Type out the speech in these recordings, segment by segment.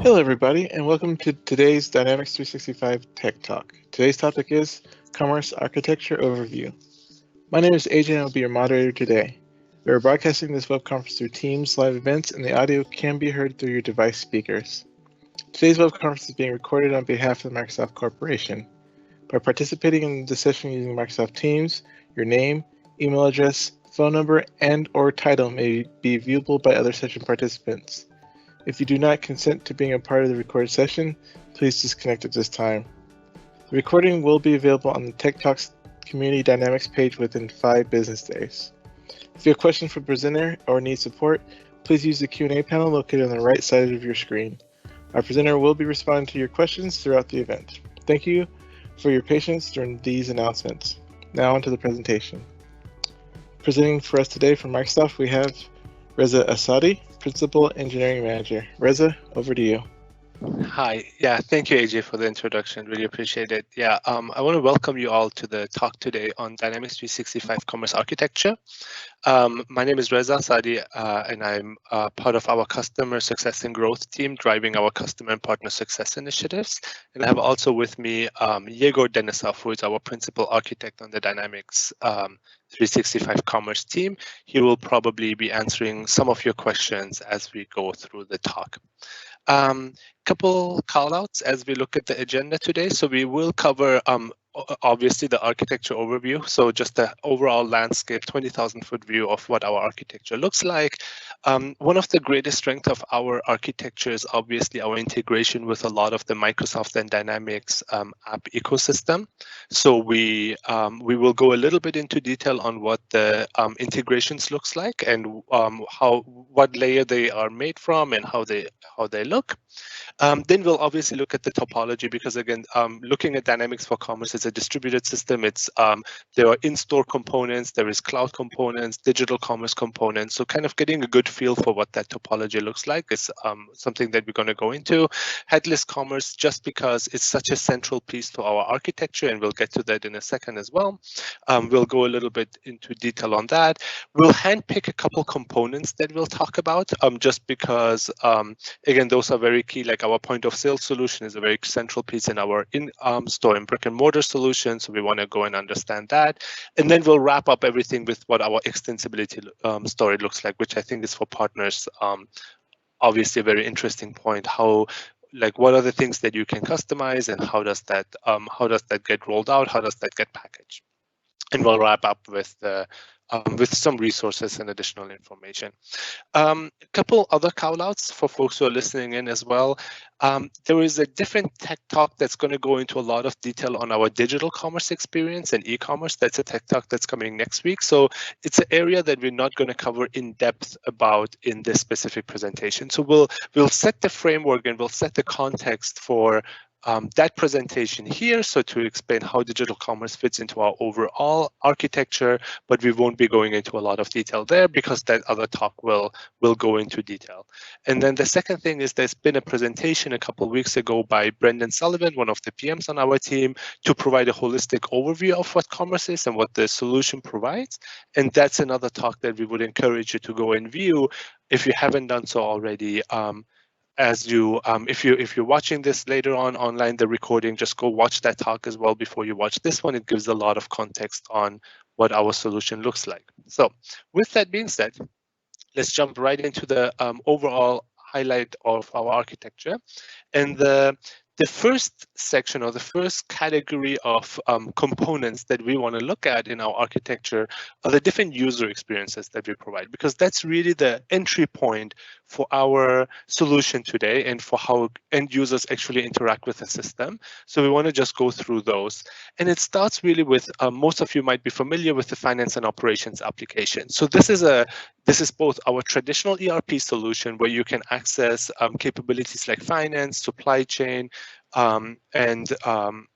Hello, everybody, and welcome to today's Dynamics 365 Tech Talk. Today's topic is Commerce Architecture Overview. My name is AJ, and I'll be your moderator today. We are broadcasting this web conference through Teams live events, and the audio can be heard through your device speakers. Today's web conference is being recorded on behalf of the Microsoft Corporation. By participating in the session using Microsoft Teams, your name, email address, phone number, and/or title may be viewable by other session participants. If you do not consent to being a part of the recorded session, please disconnect at this time. The recording will be available on the TechTalk's Community Dynamics page within 5 business days. If you have questions for the presenter or need support, please use the Q&A panel located on the right side of your screen. Our presenter will be responding to your questions throughout the event. Thank you for your patience during these announcements. Now on to the presentation. Presenting for us today from Microsoft, we have Reza Assadi, Principal Engineering Manager. Reza, over to you. Hi. Yeah, thank you, AJ, for the introduction. Really appreciate it. Yeah, I want to welcome you all to the talk today on Dynamics 365 Commerce Architecture. My name is Reza Assadi, and I'm part of our Customer Success and Growth team, driving our customer and partner success initiatives. And I have also with me Yegor Denysov, who is our Principal Architect on the Dynamics 365 Commerce team. He will probably be answering some of your questions as we go through the talk. Couple call-outs as we look at the agenda today. So we will cover obviously the architecture overview. So just the overall landscape, 20,000-foot view of what our architecture looks like. One of the greatest strengths of our architecture is obviously our integration with a lot of the Microsoft and Dynamics app ecosystem. So we will go a little bit into detail on what the integrations looks like and what layer they are made from and how they look. Then we'll obviously look at the topology because again, looking at Dynamics for Commerce is a distributed system. It's there are in-store components, there is cloud components, digital commerce components. So kind of getting a good feel for what that topology looks like is something that we're going to go into. Headless commerce, just because it's such a central piece to our architecture, and we'll get to that in a second as well. We'll go a little bit into detail on that. We'll handpick a couple components that we'll talk about, just because again, those are very key. Like our point of sale solution is a very central piece in our store and brick and mortar solution. So we want to go and understand that. And then we'll wrap up everything with what our extensibility story looks like, which I think is for partners, obviously a very interesting point. What are the things that you can customize and how does that get rolled out? How does that get packaged? And we'll wrap up with some resources and additional information. A couple other call-outs for folks who are listening in as well. There is a different tech talk that's going to go into a lot of detail on our digital commerce experience and e-commerce. That's a tech talk that's coming next week. So it's an area that we're not going to cover in depth about in this specific presentation. So we'll set the framework and we'll set the context for that presentation here, so to explain how digital commerce fits into our overall architecture, but we won't be going into a lot of detail there because that other talk will go into detail. And then the second thing is there's been a presentation a couple of weeks ago by Brendan Sullivan, one of the PMs on our team, to provide a holistic overview of what commerce is and what the solution provides. And that's another talk that we would encourage you to go and view if you haven't done so already. If you're watching this later on online, the recording, just go watch that talk as well before you watch this one. It gives a lot of context on what our solution looks like. So with that being said, let's jump right into the overall highlight of our architecture. And the first section or the first category of components that we want to look at in our architecture are the different user experiences that we provide, because that's really the entry point for our solution today and for how end users actually interact with the system. So we want to just go through those. And it starts really with, most of you might be familiar with the finance and operations application. So this is both our traditional ERP solution where you can access capabilities like finance, supply chain, and other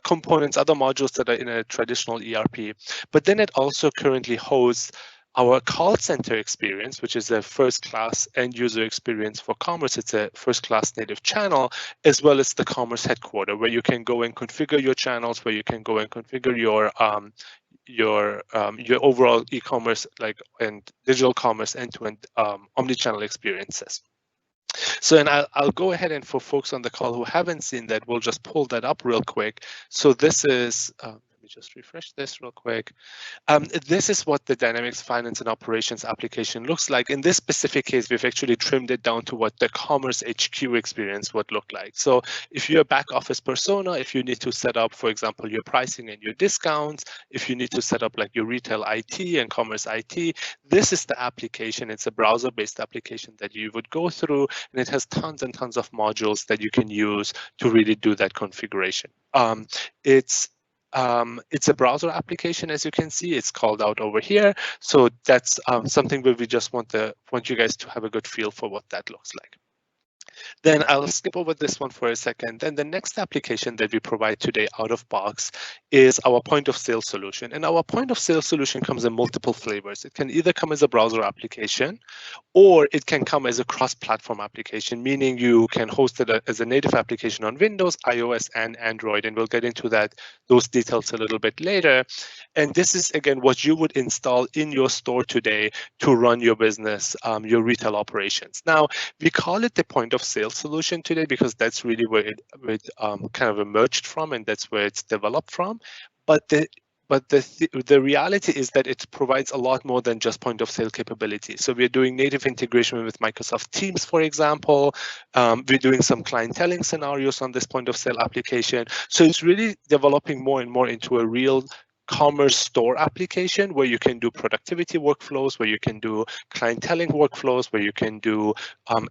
components, other modules that are in a traditional ERP. But then it also currently hosts our call center experience, which is a first-class end user experience for commerce. It's a first-class native channel, as well as the commerce headquarters, where you can go and configure your channels, where you can go and configure your overall e-commerce and digital commerce end-to-end omni-channel experiences. So, and I'll go ahead, and for folks on the call who haven't seen that, we'll just pull that up real quick. So this is, let me just refresh this real quick. This is what the Dynamics Finance and Operations application looks like. In this specific case, we've actually trimmed it down to what the Commerce HQ experience would look like. So if you're a back office persona, if you need to set up, for example, your pricing and your discounts, if you need to set up like your retail IT and commerce IT, this is the application. It's a browser-based application that you would go through, and it has tons and tons of modules that you can use to really do that configuration. It's a browser application, as you can see. It's called out over here. So that's something where we just want you guys to have a good feel for what that looks like. Then I'll skip over this one for a second. Then the next application that we provide today out of box is our point of sale solution. And our point of sale solution comes in multiple flavors. It can either come as a browser application, or it can come as a cross-platform application, meaning you can host it as a native application on Windows, iOS, and Android. And we'll get into those details a little bit later. And this is, again, what you would install in your store today to run your business, your retail operations. Now, we call it the point of sale solution today because that's really where it kind of emerged from, and that's where it's developed from. But the reality is that it provides a lot more than just point of sale capability. So we're doing native integration with Microsoft Teams, for example. We're doing some clienteling scenarios on this point of sale application. So it's really developing more and more into a real commerce store application where you can do productivity workflows, where you can do clienteling workflows, where you can do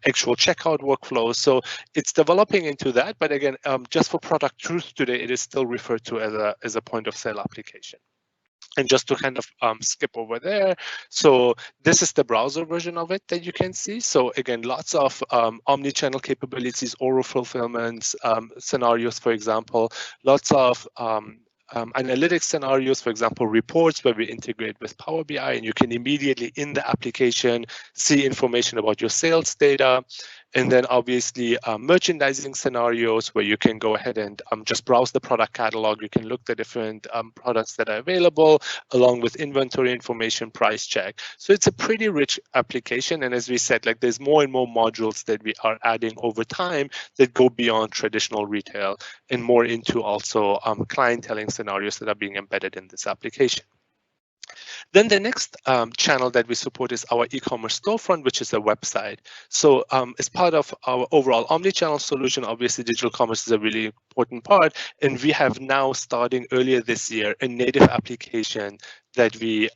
actual checkout workflows. So it's developing into that. But again, just for product truth today, it is still referred to as a point of sale application. And just to kind of skip over there, so this is the browser version of it that you can see. So again, lots of omni-channel capabilities, oral fulfillments, scenarios, for example, lots of analytics scenarios, for example, reports where we integrate with Power BI, and you can immediately in the application see information about your sales data. And then obviously merchandising scenarios where you can go ahead and just browse the product catalog. You can look at the different products that are available along with inventory information, price check. So it's a pretty rich application. And as we said, like there's more and more modules that we are adding over time that go beyond traditional retail and more into also clienteling scenarios that are being embedded in this application. Then the next channel that we support is our e-commerce storefront, which is a website. So as part of our overall omni-channel solution, obviously digital commerce is a really important part. And we have now, starting earlier this year, a native application that we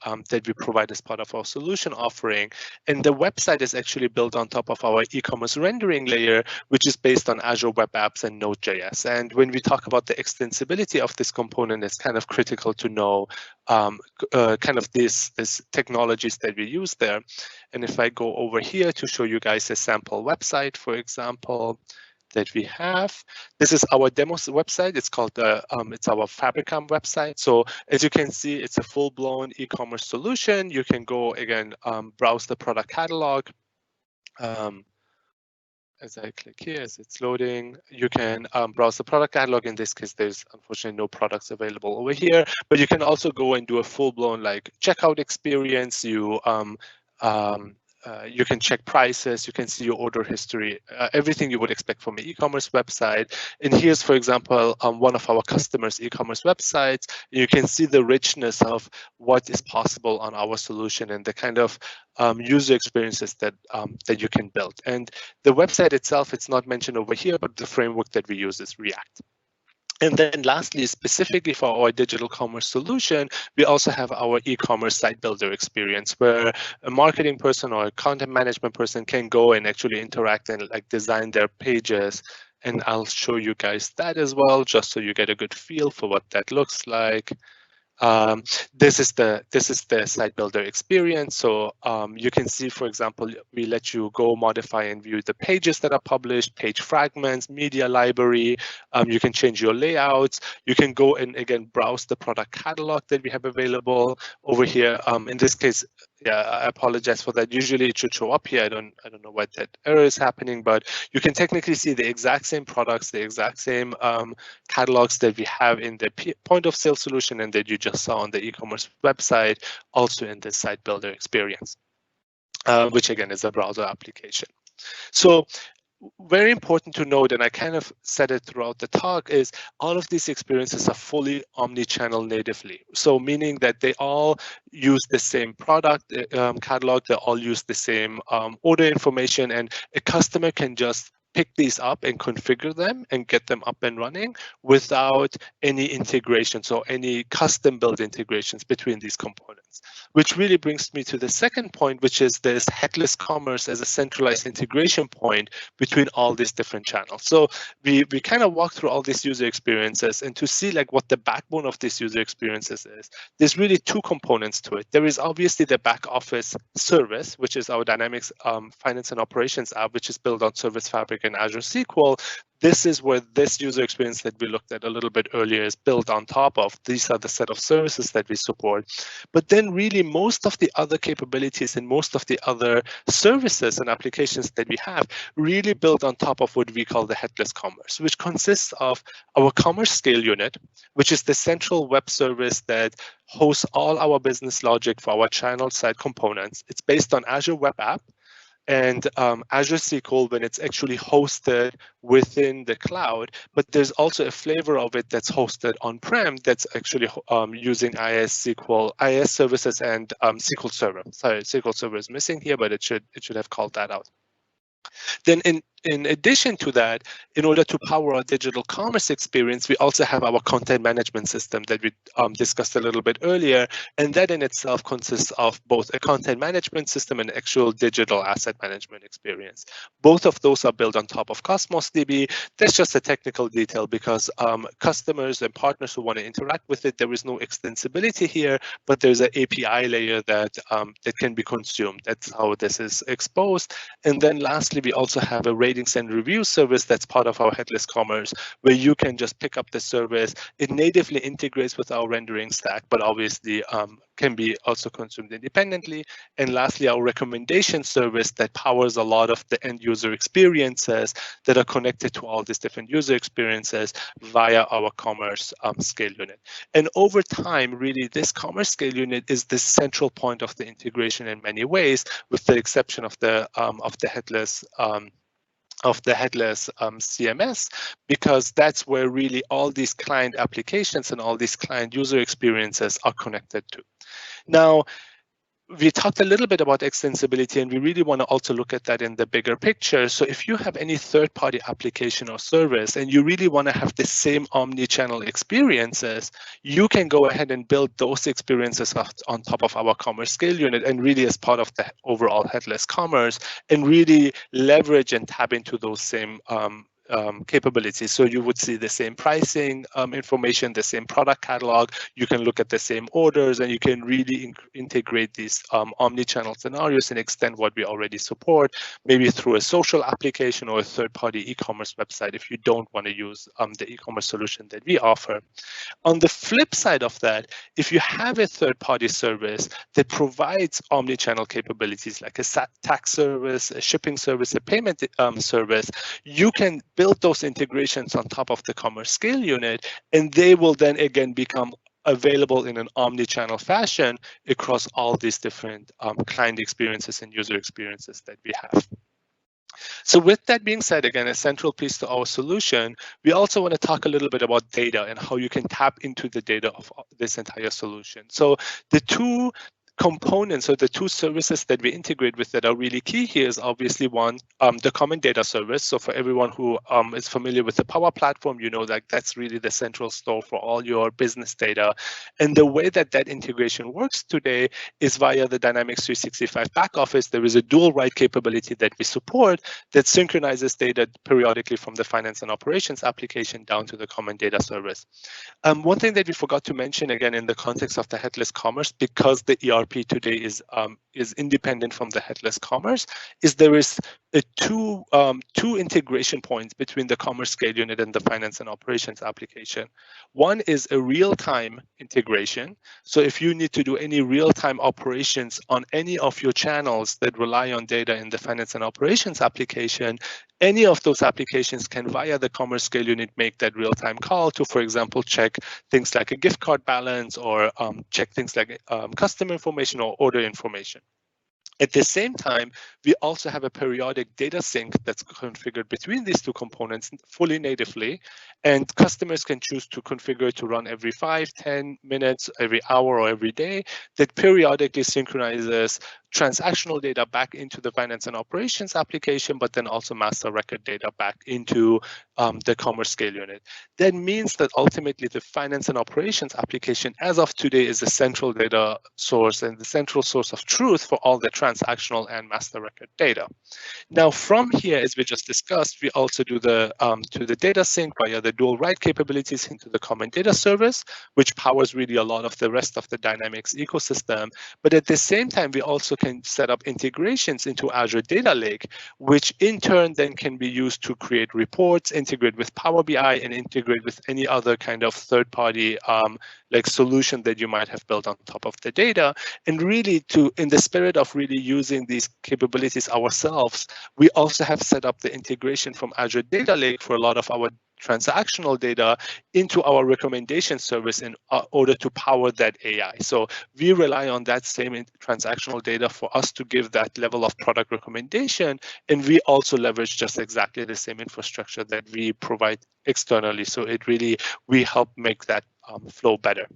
provide as part of our solution offering. And the website is actually built on top of our e-commerce rendering layer, which is based on Azure Web Apps and Node.js. And when we talk about the extensibility of this component, it's kind of critical to know kind of these technologies that we use there. And if I go over here to show you guys a sample website, for example, that we have. This is our demo website. It's called it's our Fabricam website. So as you can see, it's a full-blown e-commerce solution. You can go again browse the product catalog. As I click here, as it's loading, you can browse the product catalog. In this case, there's unfortunately no products available over here, but you can also go and do a full-blown like checkout experience. You can check prices, you can see your order history, everything you would expect from an e-commerce website. And here's, for example, one of our customers' e-commerce websites. You can see the richness of what is possible on our solution and the kind of user experiences that you can build. And the website itself, it's not mentioned over here, but the framework that we use is React. And then lastly, specifically for our digital commerce solution, we also have our e-commerce site builder experience where a marketing person or a content management person can go and actually interact and like design their pages. And I'll show you guys that as well, just so you get a good feel for what that looks like. This is the site builder experience. So you can see, for example, we let you go modify and view the pages that are published, page fragments, media library. You can change your layouts. You can go and again browse the product catalog that we have available over here. In this case, yeah, I apologize for that. Usually it should show up here. I don't know why that error is happening, but you can technically see the exact same products, the exact same catalogs that we have in the point of sale solution and that you just saw on the e-commerce website, also in the site builder experience, which again is a browser application. So very important to note, and I kind of said it throughout the talk, is all of these experiences are fully omni-channel natively. So meaning that they all use the same product catalog, they all use the same order information, and a customer can just pick these up and configure them and get them up and running without any integrations or any custom built integrations between these components. Which really brings me to the second point, which is this headless commerce as a centralized integration point between all these different channels. So we kind of walk through all these user experiences, and to see like what the backbone of these user experiences is, there's really two components to it. There is obviously the back office service, which is our Dynamics Finance and Operations app, which is built on Service Fabric and Azure SQL. This is where this user experience that we looked at a little bit earlier is built on top of. These are the set of services that we support. But then really most of the other capabilities and most of the other services and applications that we have really built on top of what we call the headless commerce, which consists of our commerce scale unit, which is the central web service that hosts all our business logic for our channel side components. It's based on Azure Web App and Azure SQL when it's actually hosted within the cloud, but there's also a flavor of it that's hosted on-prem that's actually using IIS SQL, IIS services and SQL Server. Sorry, SQL Server is missing here, but it should have called that out. Then in addition to that, in order to power our digital commerce experience, we also have our content management system that we discussed a little bit earlier. And that in itself consists of both a content management system and actual digital asset management experience. Both of those are built on top of Cosmos DB. That's just a technical detail because customers and partners who want to interact with it, there is no extensibility here, but there's an API layer that can be consumed. That's how this is exposed. And then lastly, we also have a ratings and review service that's part of our headless commerce, where you can just pick up the service. It natively integrates with our rendering stack, but obviously can be also consumed independently. And lastly, our recommendation service that powers a lot of the end user experiences that are connected to all these different user experiences via our commerce scale unit. And over time, really, this commerce scale unit is the central point of the integration in many ways, with the exception of the headless CMS, because that's where really all these client applications and all these client user experiences are connected to. Now, we talked a little bit about extensibility, and we really want to also look at that in the bigger picture. So if you have any third-party application or service and you really want to have the same omni-channel experiences, you can go ahead and build those experiences on top of our commerce scale unit and really as part of the overall headless commerce, and really leverage and tap into those same capabilities. So you would see the same pricing information, the same product catalog. You can look at the same orders, and you can really integrate these omni-channel scenarios and extend what we already support, maybe through a social application or a third-party e-commerce website if you don't want to use the e-commerce solution that we offer. On the flip side of that, if you have a third-party service that provides omni-channel capabilities like a tax service, a shipping service, a payment service, you can build those integrations on top of the commerce scale unit, and they will then again become available in an omni-channel fashion across all these different client experiences and user experiences that we have. So with that being said, again, a central piece to our solution, we also want to talk a little bit about data and how you can tap into the data of this entire solution. So the two components or the two services that we integrate with that are really key here is obviously one, the common data service. So for everyone who is familiar with the Power Platform, you know that that's really the central store for all your business data. And the way that that integration works today is via the Dynamics 365 back office. There is a dual write capability that we support that synchronizes data periodically from the finance and operations application down to the common data service. One thing that we forgot to mention, again, in the context of the headless commerce, because the ERP today is independent from the headless commerce, is there is two integration points between the commerce scale unit and the finance and operations application. One is a real-time integration. So if you need to do any real-time operations on any of your channels that rely on data in the finance and operations application, any of those applications can, via the commerce scale unit, make that real-time call to, for example, check things like a gift card balance or check things like customer information or order information. At the same time, we also have a periodic data sync that's configured between these two components fully natively, and customers can choose to configure it to run every 5, 10 minutes, every hour, or every day, that periodically synchronizes transactional data back into the finance and operations application, but then also master record data back into the commerce scale unit. That means that ultimately the finance and operations application as of today is the central data source and the central source of truth for all the transactional and master record data. Now, from here, as we just discussed, we also do the to the data sync via the dual write capabilities into the common data service, which powers really a lot of the rest of the Dynamics ecosystem. But at the same time, we also can set up integrations into Azure Data Lake, which in turn then can be used to create reports, integrate with Power BI, and integrate with any other kind of third-party like solution that you might have built on top of the data. And really, in the spirit of really using these capabilities ourselves, we also have set up the integration from Azure Data Lake for a lot of our transactional data into our recommendation service in order to power that AI. So we rely on that same transactional data for us to give that level of product recommendation. And we also leverage just exactly the same infrastructure that we provide externally. So it really, we help make that flow better.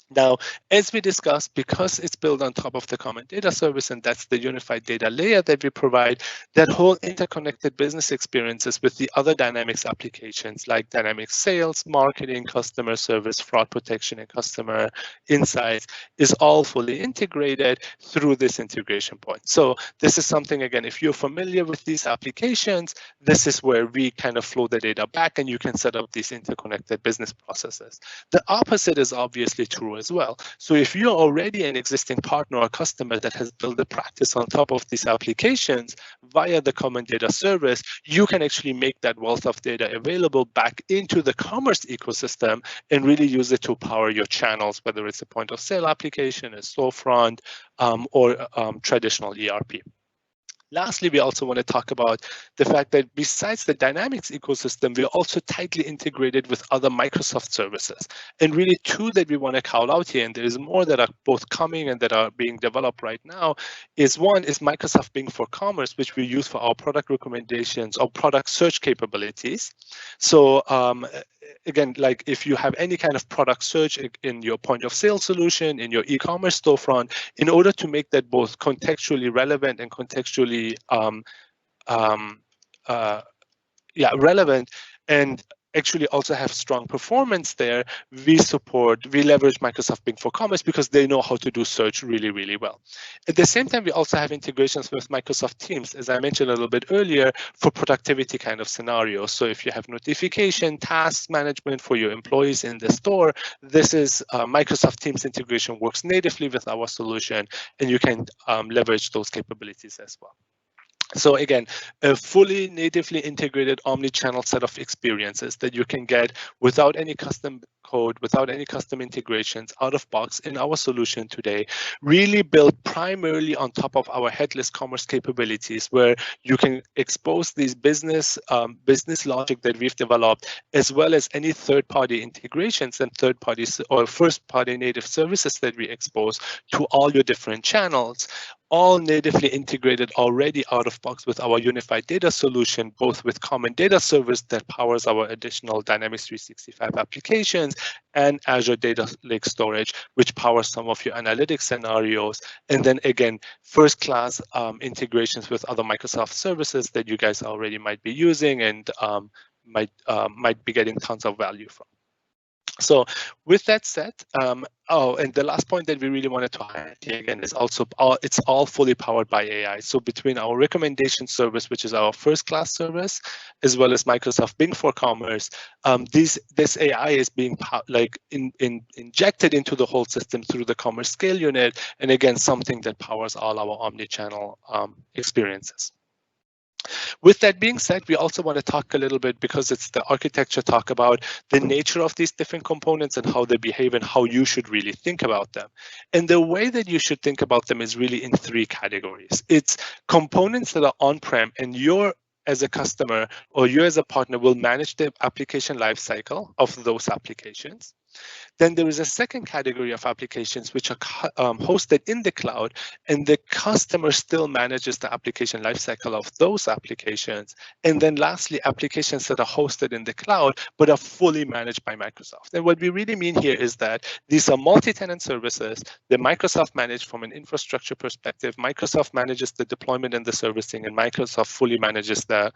Now, as we discussed, because it's built on top of the common data service, and that's the unified data layer that we provide, that whole interconnected business experiences with the other Dynamics applications like Dynamics Sales, Marketing, Customer Service, Fraud Protection, and Customer Insights is all fully integrated through this integration point. So this is something, again, if you're familiar with these applications, this is where we kind of flow the data back and you can set up these interconnected business processes. The opposite is obviously true as well. So if you're already an existing partner or customer that has built a practice on top of these applications via the common data service, you can actually make that wealth of data available back into the commerce ecosystem and really use it to power your channels, whether it's a point of sale application, a storefront, or traditional ERP. Lastly, we also want to talk about the fact that besides the Dynamics ecosystem, we're also tightly integrated with other Microsoft services. And really two that we want to call out here, and there is more that are both coming and that are being developed right now, is one is Microsoft Bing for Commerce, which we use for our product recommendations or product search capabilities. So again, like if you have any kind of product search in your point of sale solution, in your e-commerce storefront, in order to make that both contextually relevant and contextually relevant and actually also have strong performance there, we leverage Microsoft Bing for Commerce because they know how to do search really, really well. At the same time, we also have integrations with Microsoft Teams, as I mentioned a little bit earlier, for productivity kind of scenarios. So if you have notification, task management for your employees in the store, this is Microsoft Teams integration works natively with our solution, and you can leverage those capabilities as well. So again, a fully natively integrated omni-channel set of experiences that you can get without any custom code, without any custom integrations, out of box in our solution today, really built primarily on top of our headless commerce capabilities, where you can expose these business logic that we've developed, as well as any third-party integrations and third-party or first-party native services that we expose to all your different channels, all natively integrated already out of box with our unified data solution, both with common data service that powers our additional Dynamics 365 applications and Azure Data Lake Storage, which powers some of your analytics scenarios. And then again, first-class integrations with other Microsoft services that you guys already might be using and might be getting tons of value from. So with that said, and the last point that we really wanted to highlight here again is also it's all fully powered by AI. So between our recommendation service, which is our first-class service, as well as Microsoft Bing for Commerce, this AI is being injected into the whole system through the commerce scale unit, and again, something that powers all our omni-channel experiences. With that being said, we also want to talk a little bit, because it's the architecture talk, about the nature of these different components and how they behave and how you should really think about them. And the way that you should think about them is really in three categories. It's components that are on-prem, and you're as a customer or you as a partner will manage the application lifecycle of those applications. Then there is a second category of applications which are hosted in the cloud, and the customer still manages the application lifecycle of those applications. And then lastly, applications that are hosted in the cloud but are fully managed by Microsoft. And what we really mean here is that these are multi-tenant services that Microsoft manage from an infrastructure perspective. Microsoft manages the deployment and the servicing, and Microsoft fully manages the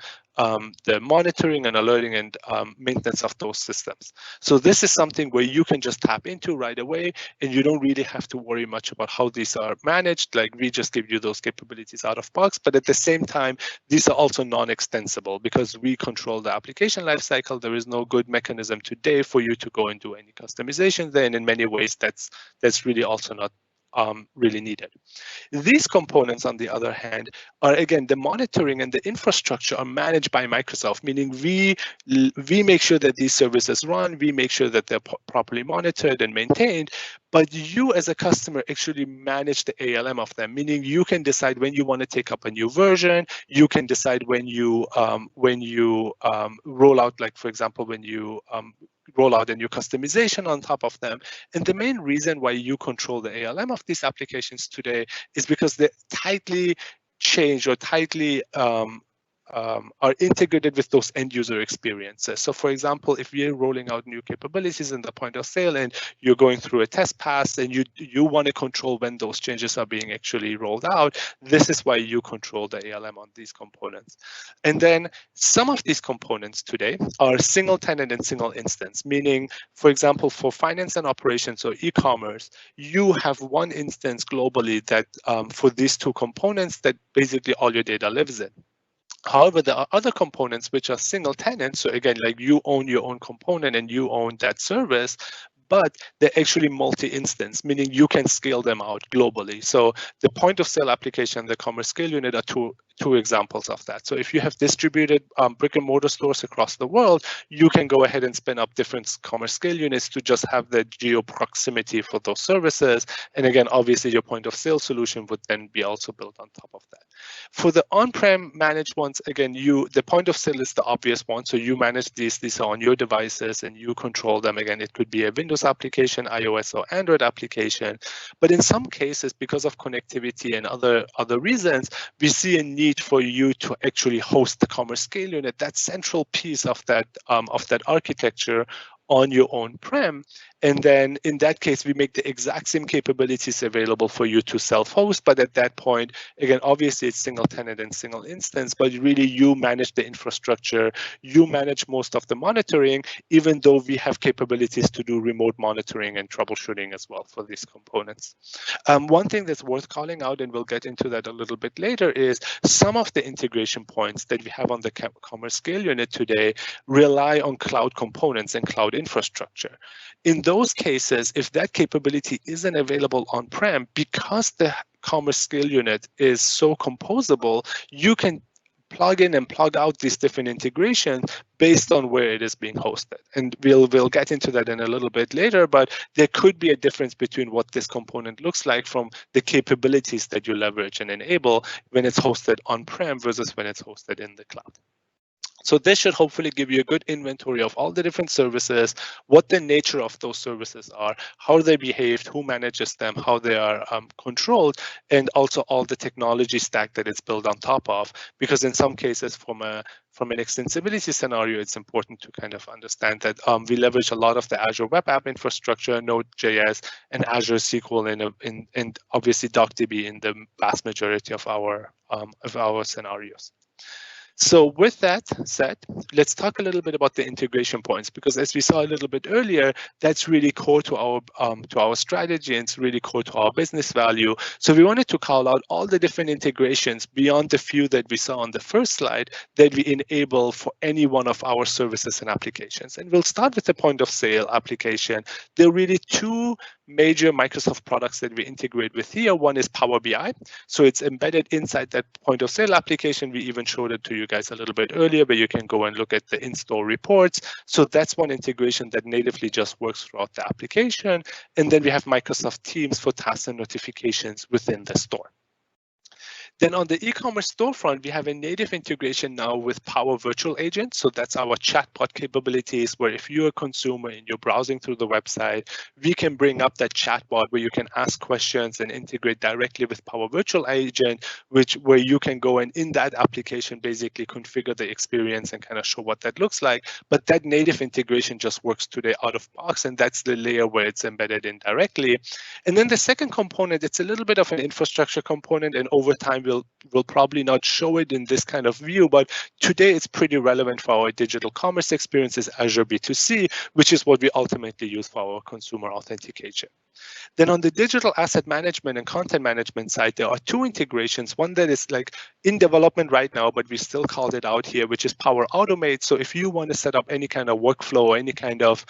monitoring and alerting and maintenance of those systems. So this is something where you can just tap into right away, and you don't really have to worry much about how these are managed. Like, we just give you those capabilities out of box, but at the same time, these are also non-extensible because we control the application lifecycle. There is no good mechanism today for you to go and do any customization there, and in many ways, that's really also not really needed. These components, on the other hand, are again the monitoring and the infrastructure are managed by Microsoft, meaning we make sure that these services run, we make sure that they're properly monitored and maintained, but you as a customer actually manage the ALM of them, meaning you can decide when you want to take up a new version, you can decide when you roll out, like for example, when you roll out a new customization on top of them. And the main reason why you control the ALM of these applications today is because they're tightly changed or tightly are integrated with those end user experiences. So for example, if we're rolling out new capabilities in the point of sale and you're going through a test pass and you want to control when those changes are being actually rolled out, this is why you control the ALM on these components. And then some of these components today are single tenant and single instance, meaning, for example, for finance and operations or e-commerce, you have one instance globally that for these two components that basically all your data lives in. However, there are other components which are single tenant. So again, like you own your own component and you own that service, but they're actually multi-instance, meaning you can scale them out globally. So the point of sale application, the commerce scale unit are two examples of that. So if you have distributed brick and mortar stores across the world, you can go ahead and spin up different commerce scale units to just have the geo proximity for those services. And again, obviously your point of sale solution would then be also built on top of that. For the on-prem managed ones, again, the point of sale is the obvious one. So you manage these are on your devices and you control them. Again, it could be a Windows application, iOS or Android application. But in some cases, because of connectivity and other reasons, we see a need for you to actually host the commerce scale unit, that central piece of that architecture on your own prem. And then in that case, we make the exact same capabilities available for you to self-host. But at that point, again, obviously it's single tenant and single instance, but really you manage the infrastructure, you manage most of the monitoring, even though we have capabilities to do remote monitoring and troubleshooting as well for these components. One thing that's worth calling out, and we'll get into that a little bit later, is some of the integration points that we have on the commerce scale unit today rely on cloud components and cloud infrastructure. In those cases, if that capability isn't available on-prem, because the commerce scale unit is so composable, you can plug in and plug out these different integrations based on where it is being hosted. And we'll get into that in a little bit later, but there could be a difference between what this component looks like from the capabilities that you leverage and enable when it's hosted on-prem versus when it's hosted in the cloud. So this should hopefully give you a good inventory of all the different services, what the nature of those services are, how they behave, who manages them, how they are controlled, and also all the technology stack that it's built on top of. Because in some cases, from an extensibility scenario, it's important to kind of understand that we leverage a lot of the Azure Web App infrastructure, Node.js, and Azure SQL, and obviously DocDB in the vast majority of our scenarios. So with that said, let's talk a little bit about the integration points, because as we saw a little bit earlier, that's really core to our strategy, and it's really core to our business value. So we wanted to call out all the different integrations beyond the few that we saw on the first slide that we enable for any one of our services and applications. And we'll start with the point of sale application. There are really two major Microsoft products that we integrate with here. One is Power BI. So it's embedded inside that point of sale application. We even showed it to you guys a little bit earlier, but you can go and look at the in-store reports. So that's one integration that natively just works throughout the application. And then we have Microsoft Teams for tasks and notifications within the store. Then on the e-commerce storefront, we have a native integration now with Power Virtual Agent. So that's our chatbot capabilities, where if you're a consumer and you're browsing through the website, we can bring up that chatbot where you can ask questions and integrate directly with Power Virtual Agent, where you can go and in that application basically configure the experience and kind of show what that looks like. But that native integration just works today out of box, and that's the layer where it's embedded in directly. And then the second component, it's a little bit of an infrastructure component, and over time we'll probably not show it in this kind of view, but today it's pretty relevant for our digital commerce experiences, Azure B2C, which is what we ultimately use for our consumer authentication. Then on the digital asset management and content management side, there are two integrations. One that is like in development right now, but we still called it out here, which is Power Automate. So if you want to set up any kind of workflow or any kind of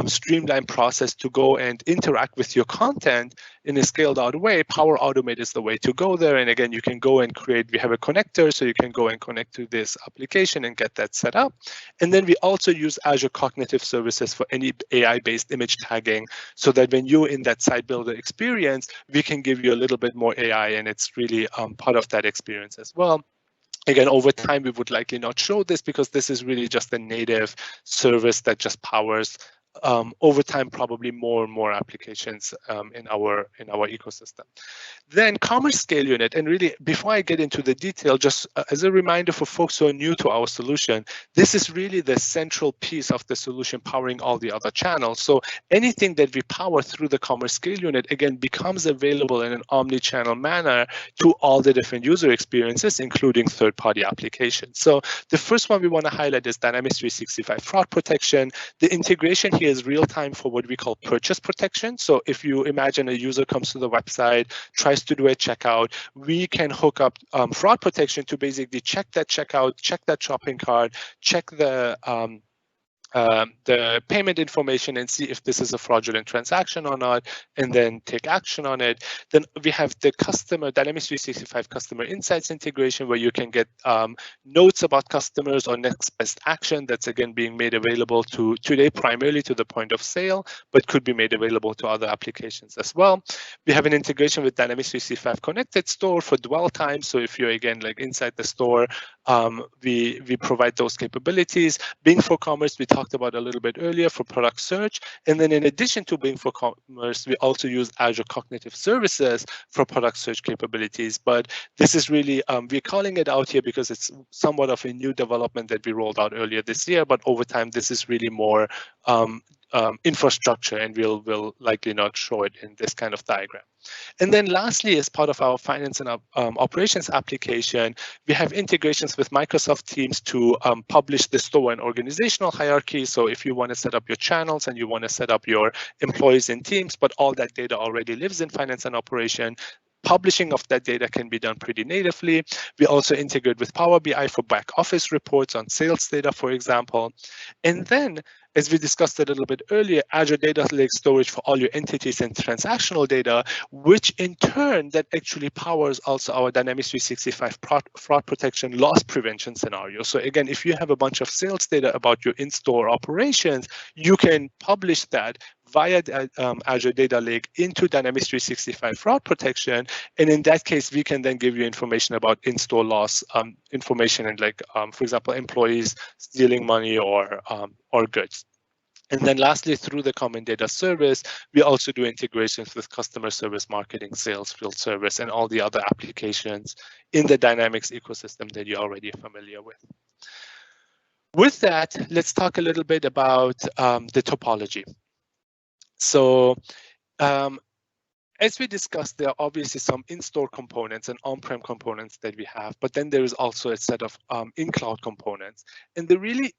streamlined process to go and interact with your content in a scaled out way, Power Automate is the way to go there. And again, you can go and create, we have a connector, so you can go and connect to this application and get that set up. And then we also use Azure Cognitive Services for any AI-based image tagging, so that when you're in that site builder experience, we can give you a little bit more AI, and it's really part of that experience as well. Again, over time, we would likely not show this because this is really just a native service that just powers over time, probably more and more applications in our ecosystem. Then Commerce Scale Unit, and really before I get into the detail, just as a reminder for folks who are new to our solution, this is really the central piece of the solution powering all the other channels. So anything that we power through the Commerce Scale Unit, again, becomes available in an omni-channel manner to all the different user experiences, including third-party applications. So the first one we want to highlight is Dynamics 365 Fraud Protection. The integration here is real-time for what we call purchase protection. So if you imagine a user comes to the website, tries to do a checkout, we can hook up fraud protection to basically check that checkout, check that shopping cart, check the payment information and see if this is a fraudulent transaction or not, and then take action on it. Then we have the customer Dynamics 365 Customer Insights integration, where you can get notes about customers or next best action. That's again being made available to today primarily to the point of sale, but could be made available to other applications as well. We have an integration with Dynamics 365 Connected Store for dwell time. So if you're again like inside the store, we provide those capabilities. Bing for Commerce, we talked about a little bit earlier for product search. And then in addition to Bing for Commerce, we also use Azure Cognitive Services for product search capabilities. But this is really, we're calling it out here because it's somewhat of a new development that we rolled out earlier this year. But over time, this is really more infrastructure, and we'll likely not show it in this kind of diagram. And then lastly, as part of our finance and operations application, we have integrations with Microsoft Teams to publish the store and organizational hierarchy. So if you want to set up your channels and you want to set up your employees in Teams, but all that data already lives in finance and operation, publishing of that data can be done pretty natively. We also integrate with Power BI for back office reports on sales data, for example. And then, as we discussed a little bit earlier, Azure Data Lake storage for all your entities and transactional data, which in turn that actually powers also our Dynamics 365 fraud protection loss prevention scenario. So again, if you have a bunch of sales data about your in-store operations, you can publish that via Azure Data Lake into Dynamics 365 fraud protection. And in that case, we can then give you information about in-store loss information and like, for example, employees stealing money or goods. And then lastly, through the Common Data Service, we also do integrations with customer service, marketing, sales, field service, and all the other applications in the Dynamics ecosystem that you're already familiar with. With that, let's talk a little bit about the topology. So as we discussed, there are obviously some in-store components and on-prem components that we have, but then there is also a set of in-cloud components. And the really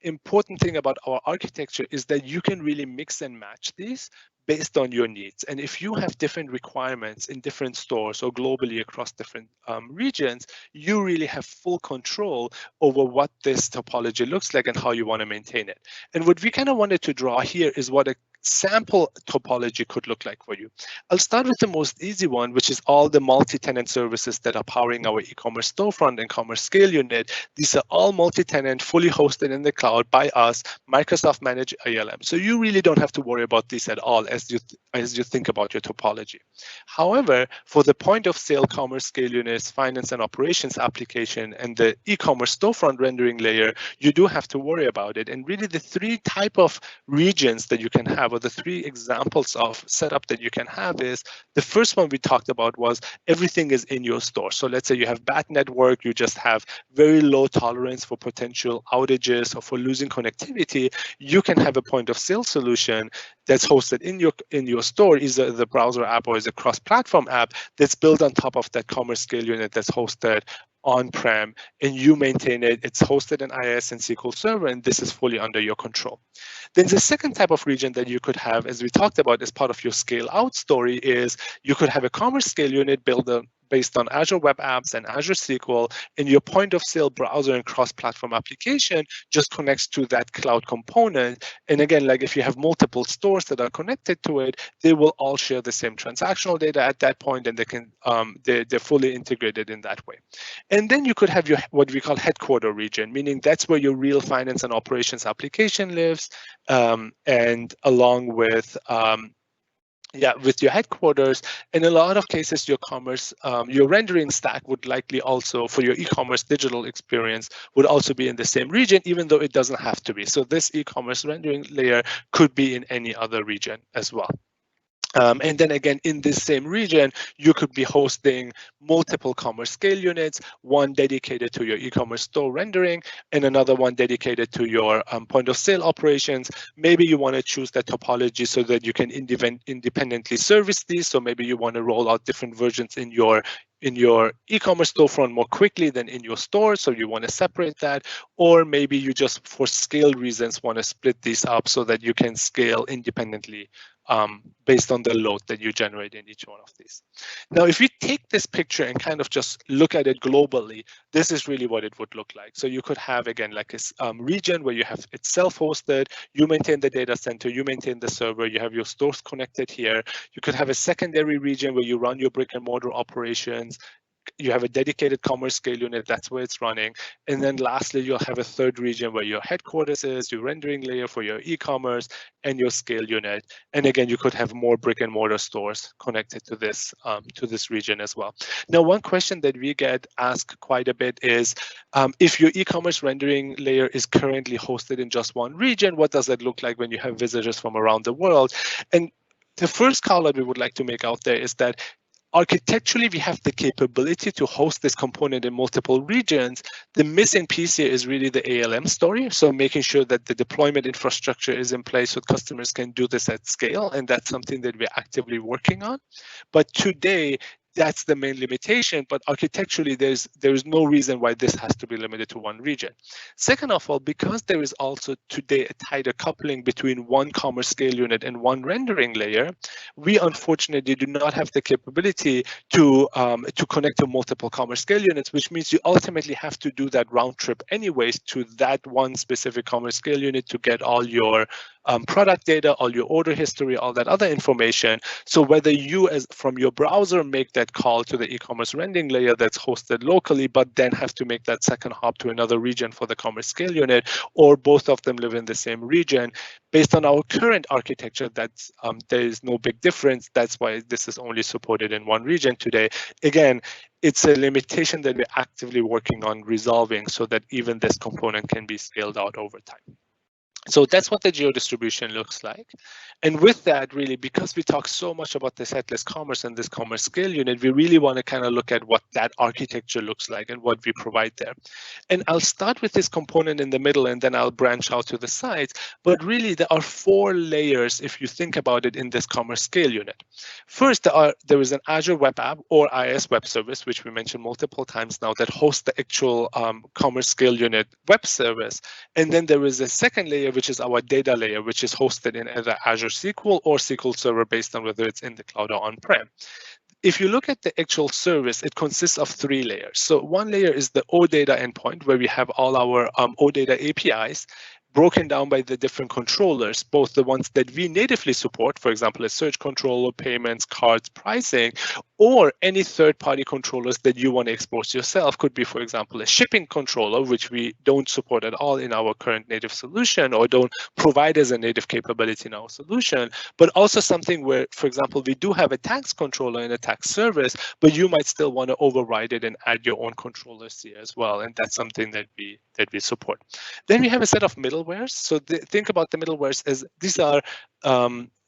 important thing about our architecture is that you can really mix and match these based on your needs. And if you have different requirements in different stores or globally across different regions, you really have full control over what this topology looks like and how you want to maintain it. And what we kind of wanted to draw here is what sample topology could look like for you. I'll start with the most easy one, which is all the multi-tenant services that are powering our e-commerce storefront and commerce scale unit. These are all multi-tenant, fully hosted in the cloud by us, Microsoft managed ALM. So you really don't have to worry about this at all as you think about your topology. However, for the point of sale commerce scale units, finance and operations application, and the e-commerce storefront rendering layer, you do have to worry about it. And really the three type of regions that you can have, or the three examples of setup that you can have is, the first one we talked about was everything is in your store. So let's say you have bad network, you just have very low tolerance for potential outages or for losing connectivity. You can have a point of sale solution that's hosted in your store, either the browser app or is a cross-platform app that's built on top of that commerce scale unit that's hosted on-prem, and you maintain it. It's hosted in IIS and SQL Server, and this is fully under your control. Then the second type of region that you could have, as we talked about as part of your scale out story, is you could have a commerce scale unit built based on Azure Web Apps and Azure SQL, and your point of sale browser and cross-platform application just connects to that cloud component. And again, like if you have multiple stores that are connected to it, they will all share the same transactional data at that point, and they can they're fully integrated in that way. And then you could have your what we call headquarter region, meaning that's where your real finance and operations application lives, and along with with your headquarters. In a lot of cases, your commerce, your rendering stack would likely also, for your e-commerce digital experience, would also be in the same region, even though it doesn't have to be. So this e-commerce rendering layer could be in any other region as well. And then again, in this same region, you could be hosting multiple commerce scale units, one dedicated to your e-commerce store rendering and another one dedicated to your point of sale operations. Maybe you want to choose that topology so that you can independently service these. So maybe you want to roll out different versions in your e-commerce storefront more quickly than in your store, so you want to separate that. Or maybe you just, for scale reasons, want to split these up so that you can scale independently based on the load that you generate in each one of these. Now, if you take this picture and kind of just look at it globally, this is really what it would look like. So you could have, again, like a region where you have it self-hosted, you maintain the data center, you maintain the server, you have your stores connected here. You could have a secondary region where you run your brick and mortar operations. You have a dedicated commerce scale unit, that's where it's running. And then lastly, you'll have a third region where your headquarters is, your rendering layer for your e-commerce, and your scale unit. And again, you could have more brick and mortar stores connected to this region as well. Now, one question that we get asked quite a bit is, if your e-commerce rendering layer is currently hosted in just one region, what does that look like when you have visitors from around the world? And the first call that we would like to make out there is that architecturally, we have the capability to host this component in multiple regions. The missing piece here is really the ALM story. So making sure that the deployment infrastructure is in place so customers can do this at scale. And that's something that we're actively working on. But today, that's the main limitation, but architecturally, there's no reason why this has to be limited to one region. Second of all, because there is also today a tighter coupling between one commerce scale unit and one rendering layer, we unfortunately do not have the capability to connect to multiple commerce scale units, which means you ultimately have to do that round trip anyways to that one specific commerce scale unit to get all your product data, all your order history, all that other information. So whether you, as from your browser, make that call to the e-commerce rendering layer that's hosted locally, but then have to make that second hop to another region for the commerce scale unit, or both of them live in the same region, based on our current architecture, that's there is no big difference. That's why this is only supported in one region today. Again, it's a limitation that we're actively working on resolving so that even this component can be scaled out over time. So that's what the geo distribution looks like. And with that, really, because we talk so much about this headless commerce and this commerce scale unit, we really want to kind of look at what that architecture looks like and what we provide there. And I'll start with this component in the middle, and then I'll branch out to the sides. But really, there are 4 layers, if you think about it, in this commerce scale unit. First, there is an Azure Web App or IIS web service, which we mentioned multiple times now, that hosts the actual commerce scale unit web service. And then there is a second layer, which is our data layer, which is hosted in either Azure SQL or SQL Server based on whether it's in the cloud or on-prem. If you look at the actual service, it consists of 3 layers. So one layer is the OData endpoint, where we have all our OData APIs. broken down by the different controllers, both the ones that we natively support, for example, a search controller, payments, cards, pricing, or any third-party controllers that you want to export yourself. Could be, for example, a shipping controller, which we don't support at all in our current native solution or don't provide as a native capability in our solution, but also something where, for example, we do have a tax controller and a tax service, but you might still want to override it and add your own controllers here as well. And that's something that we support. Then we have a set of middlewares. So think about the middlewares as these are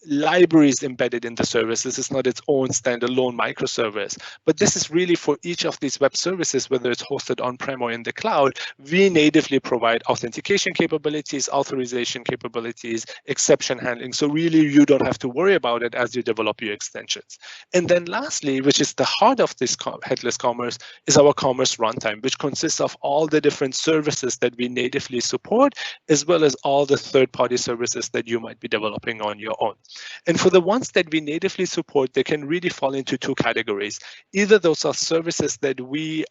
libraries embedded in the service. This is not its own standalone microservice, but this is really for each of these web services, whether it's hosted on-prem or in the cloud. We natively provide authentication capabilities, authorization capabilities, exception handling. So really, you don't have to worry about it as you develop your extensions. And then lastly, which is the heart of this headless commerce, is our commerce runtime, which consists of all the different services that we natively support, as well as all the third-party services that you might be developing on your own. And for the ones that we natively support, they can really fall into two categories. Either those are services that we,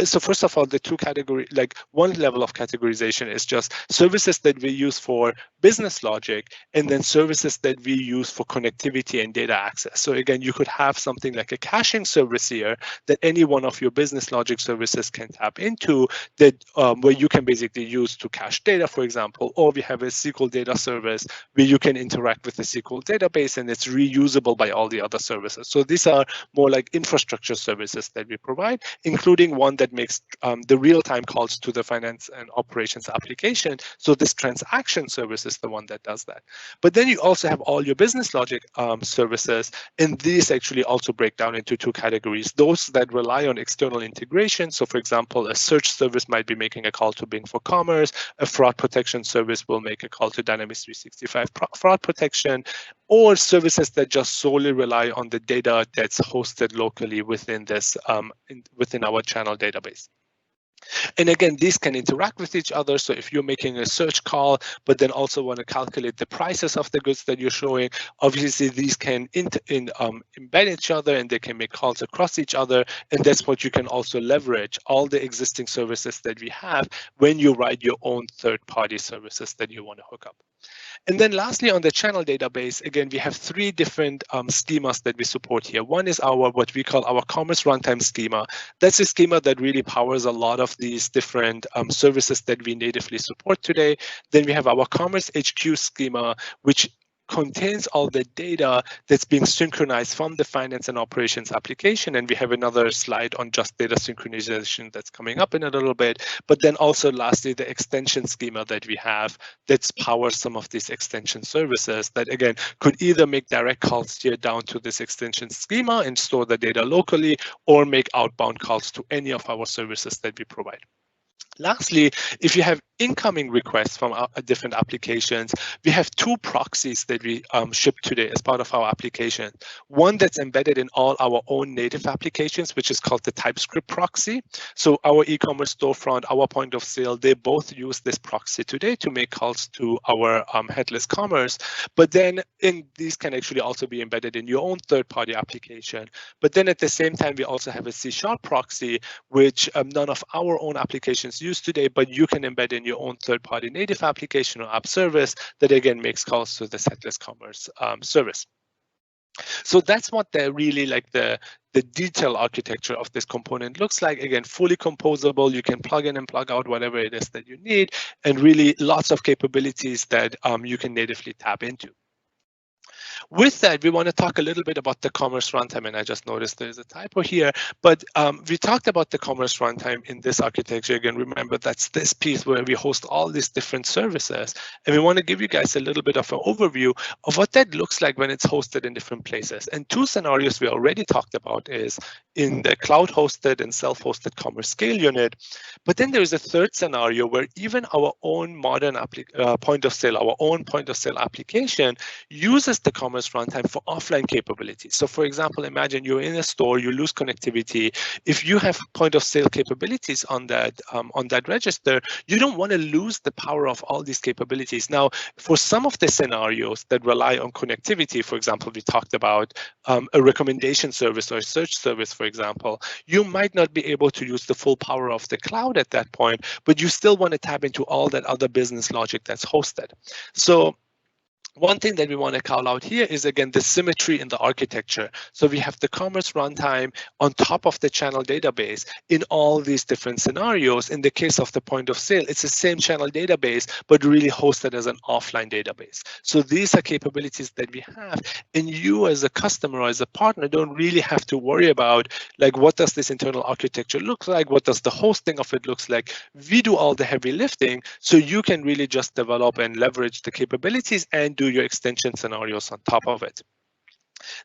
so first of all, the two categories, like one level of categorization is just services that we use for business logic, and then services that we use for connectivity and data access. So again, you could have something like a caching service here that any one of your business logic services can tap into, that where you can basically use to cache data, for example, or we have a SQL data service where you can interact with the SQL database and it's reusable by all the other services. So these are more like infrastructure services that we provide, including one that makes the real-time calls to the finance and operations application. So this transaction service is the one that does that. But then you also have all your business logic services, and these actually also break down into two categories. Those that rely on external integration. So for example, a search service might be making a call to Bing for Commerce. A fraud protection service will make a call to Dynamics 365 fraud protection, or services that just solely rely on the data that's hosted locally within this within our channel database. And again, these can interact with each other. So if you're making a search call, but then also want to calculate the prices of the goods that you're showing, obviously these can embed each other and they can make calls across each other. And that's what you can also leverage all the existing services that we have when you write your own third-party services that you want to hook up. And then lastly, on the channel database, again, we have three different schemas that we support here. One is our what we call our commerce runtime schema. That's a schema that really powers a lot of these different services that we natively support today. Then we have our commerce HQ schema, which contains all the data that's being synchronized from the finance and operations application. And we have another slide on just data synchronization that's coming up in a little bit. But then also lastly, the extension schema that we have that powers some of these extension services that, again, could either make direct calls here down to this extension schema and store the data locally, or make outbound calls to any of our services that we provide. Lastly, if you have incoming requests from different applications, we have two proxies that we ship today as part of our application. One that's embedded in all our own native applications, which is called the TypeScript proxy. So our e-commerce storefront, our point of sale, they both use this proxy today to make calls to our headless commerce. But then these can actually also be embedded in your own third-party application. But then at the same time, we also have a C# proxy, which none of our own applications use today, but you can embed in your own third-party native application or app service that again makes calls to this headless commerce service. So that's what really like the detailed architecture of this component looks like. Again, fully composable. You can plug in and plug out whatever it is that you need, and really lots of capabilities that you can natively tap into. With that, we want to talk a little bit about the commerce runtime, and I just noticed there's a typo here, but we talked about the commerce runtime in this architecture. Again, remember that's this piece where we host all these different services, and we want to give you guys a little bit of an overview of what that looks like when it's hosted in different places. And two scenarios we already talked about is in the cloud-hosted and self-hosted commerce scale unit, but then there is a third scenario where even our own modern point of sale, our own point of sale application uses the commerce commerce runtime for offline capabilities. So for example, imagine you're in a store, you lose connectivity. If you have point of sale capabilities on that register, you don't want to lose the power of all these capabilities. Now, for some of the scenarios that rely on connectivity, for example, we talked about a recommendation service or a search service, for example, you might not be able to use the full power of the cloud at that point, but you still want to tap into all that other business logic that's hosted. So one thing that we want to call out here is, again, the symmetry in the architecture. So we have the commerce runtime on top of the channel database in all these different scenarios. In the case of the point of sale, it's the same channel database, but really hosted as an offline database. So these are capabilities that we have. And you as a customer or as a partner don't really have to worry about, like, what does this internal architecture look like? What does the hosting of it looks like? We do all the heavy lifting, so you can really just develop and leverage the capabilities and do your extension scenarios on top of it.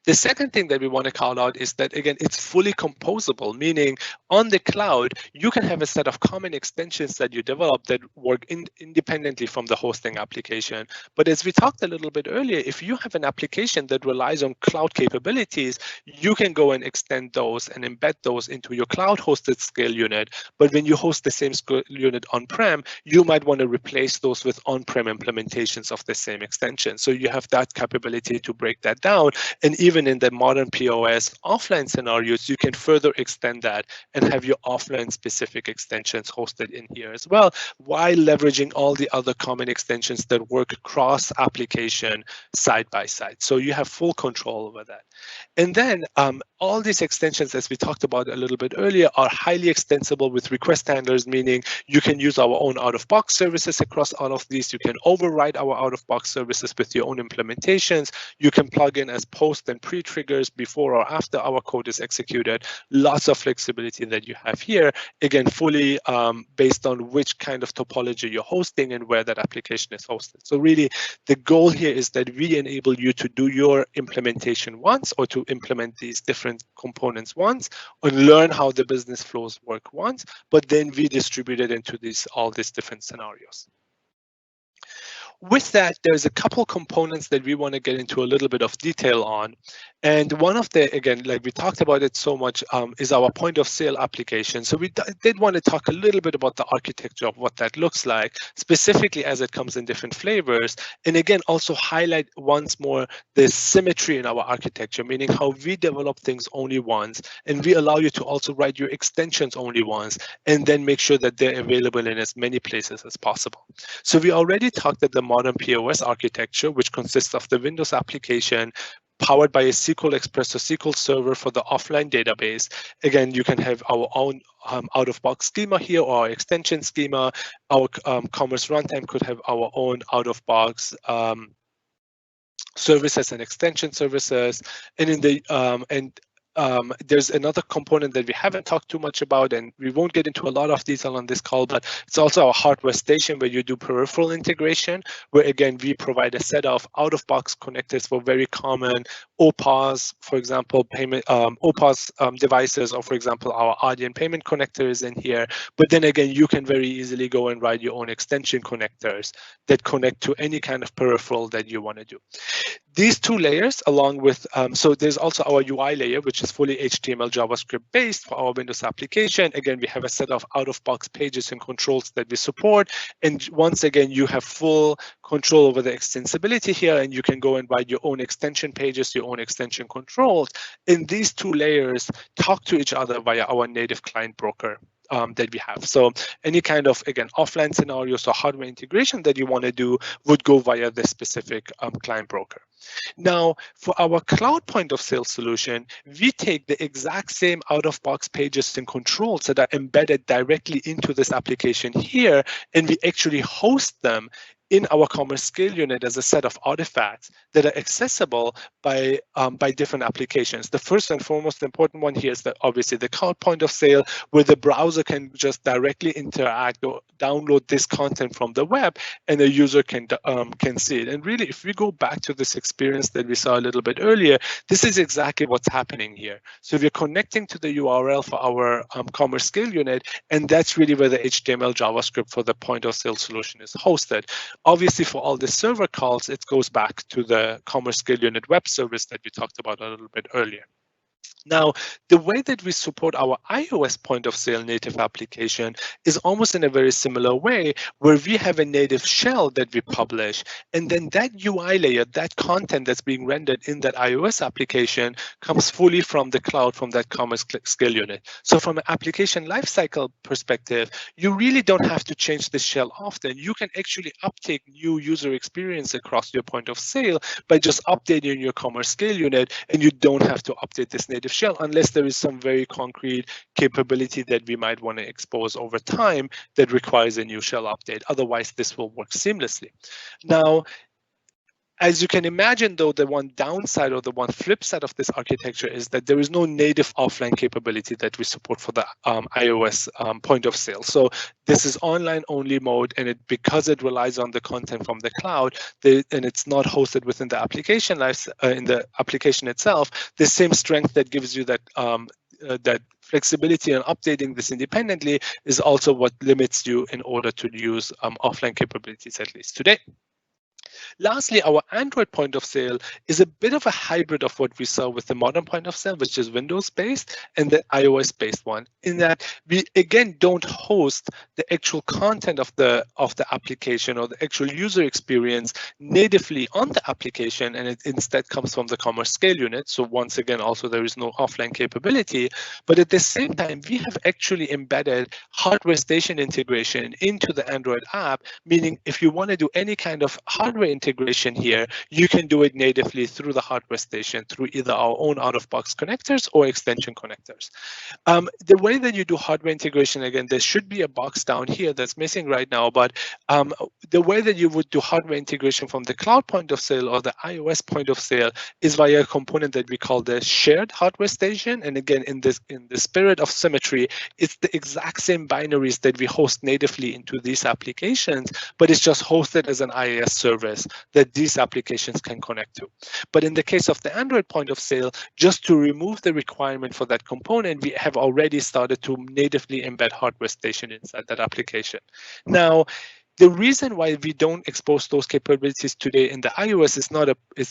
The second thing that we want to call out is that, again, it's fully composable, meaning on the cloud, you can have a set of common extensions that you develop that work independently from the hosting application. But as we talked a little bit earlier, if you have an application that relies on cloud capabilities, you can go and extend those and embed those into your cloud-hosted scale unit. But when you host the same scale unit on-prem, you might want to replace those with on-prem implementations of the same extension. So you have that capability to break that down. And even in the modern POS offline scenarios, you can further extend that and have your offline specific extensions hosted in here as well, while leveraging all the other common extensions that work across application side by side. So you have full control over that. And then all these extensions, as we talked about a little bit earlier, are highly extensible with request handlers, meaning you can use our own out-of-box services across all of these. You can override our out-of-box services with your own implementations. You can plug in as post and pre-triggers before or after our code is executed. Lots of flexibility that you have here, again, fully based on which kind of topology you're hosting and where that application is hosted. So really, the goal here is that we enable you to do your implementation once, or to implement these different components once, or learn how the business flows work once, but then we distribute it into all these different scenarios. With that, there's a couple components that we want to get into a little bit of detail on. And one of the, again, like we talked about it so much, is our point of sale application. So we did want to talk a little bit about the architecture of what that looks like, specifically as it comes in different flavors. And again, also highlight once more the symmetry in our architecture, meaning how we develop things only once, and we allow you to also write your extensions only once, and then make sure that they're available in as many places as possible. So we already talked at the modern POS architecture, which consists of the Windows application powered by a SQL Express or SQL Server for the offline database. Again, you can have our own out-of-box schema here, or our extension schema. Our commerce runtime could have our own out-of-box services and extension services. And in the there's another component that we haven't talked too much about, and we won't get into a lot of detail on this call, but it's also our hardware station where you do peripheral integration, where again, we provide a set of out-of-box connectors for very common OPOS, for example, payment OPOS devices, or for example, our Adyen payment connector is in here. But then again, you can very easily go and write your own extension connectors that connect to any kind of peripheral that you want to do. These two layers, along with, so there's also our UI layer, which is fully HTML JavaScript based for our Windows application. Again, we have a set of out-of-box pages and controls that we support. And once again, you have full control over the extensibility here, and you can go and write your own extension pages, your own extension controls. And these two layers talk to each other via our native client broker that we have. So any kind of, again, offline scenarios or hardware integration that you want to do would go via this specific client broker. Now, for our cloud point of sale solution, we take the exact same out-of-box pages and controls that are embedded directly into this application here, and we actually host them in our commerce scale unit as a set of artifacts that are accessible by different applications. The first and foremost important one here is that obviously the cloud point of sale, where the browser can just directly interact or download this content from the web, and a user can see it. And really, if we go back to this experience that we saw a little bit earlier, this is exactly what's happening here. So we're connecting to the URL for our commerce scale unit, and that's really where the HTML JavaScript for the point of sale solution is hosted. Obviously, for all the server calls, it goes back to the Commerce Scale Unit web service that we talked about a little bit earlier. Now, the way that we support our iOS point of sale native application is almost in a very similar way, where we have a native shell that we publish, and then that UI layer, that content that's being rendered in that iOS application comes fully from the cloud, from that Commerce Scale Unit. So from an application lifecycle perspective, you really don't have to change the shell often. You can actually uptake new user experience across your point of sale by just updating your Commerce Scale Unit, and you don't have to update this native shell unless there is some very concrete capability that we might want to expose over time that requires a new shell update. Otherwise, this will work seamlessly. Now, as you can imagine, though, the one downside or the one flip side of this architecture is that there is no native offline capability that we support for the iOS point of sale. So this is online only mode, and because it relies on the content from the cloud, and it's not hosted within the application in the application itself, the same strength that gives you that that flexibility and updating this independently is also what limits you in order to use offline capabilities, at least today. Lastly, our Android point of sale is a bit of a hybrid of what we saw with the modern point of sale, which is Windows-based, and the iOS-based one, in that we, again, don't host the actual content of the application or the actual user experience natively on the application, and it instead comes from the Commerce Scale Unit. So once again, also there is no offline capability, but at the same time, we have actually embedded hardware station integration into the Android app, meaning if you want to do any kind of hardware integration here, you can do it natively through the hardware station, through either our own out-of-box connectors or extension connectors. The way that you do hardware integration, again, there should be a box down here that's missing right now, but the way that you would do hardware integration from the cloud point of sale or the iOS point of sale is via a component that we call the shared hardware station. And again, in the spirit of symmetry, it's the exact same binaries that we host natively into these applications, but it's just hosted as an IaaS service that these applications can connect to. But in the case of the Android point of sale, just to remove the requirement for that component, we have already started to natively embed hardware station inside that application. Now, the reason why we don't expose those capabilities today in the iOS is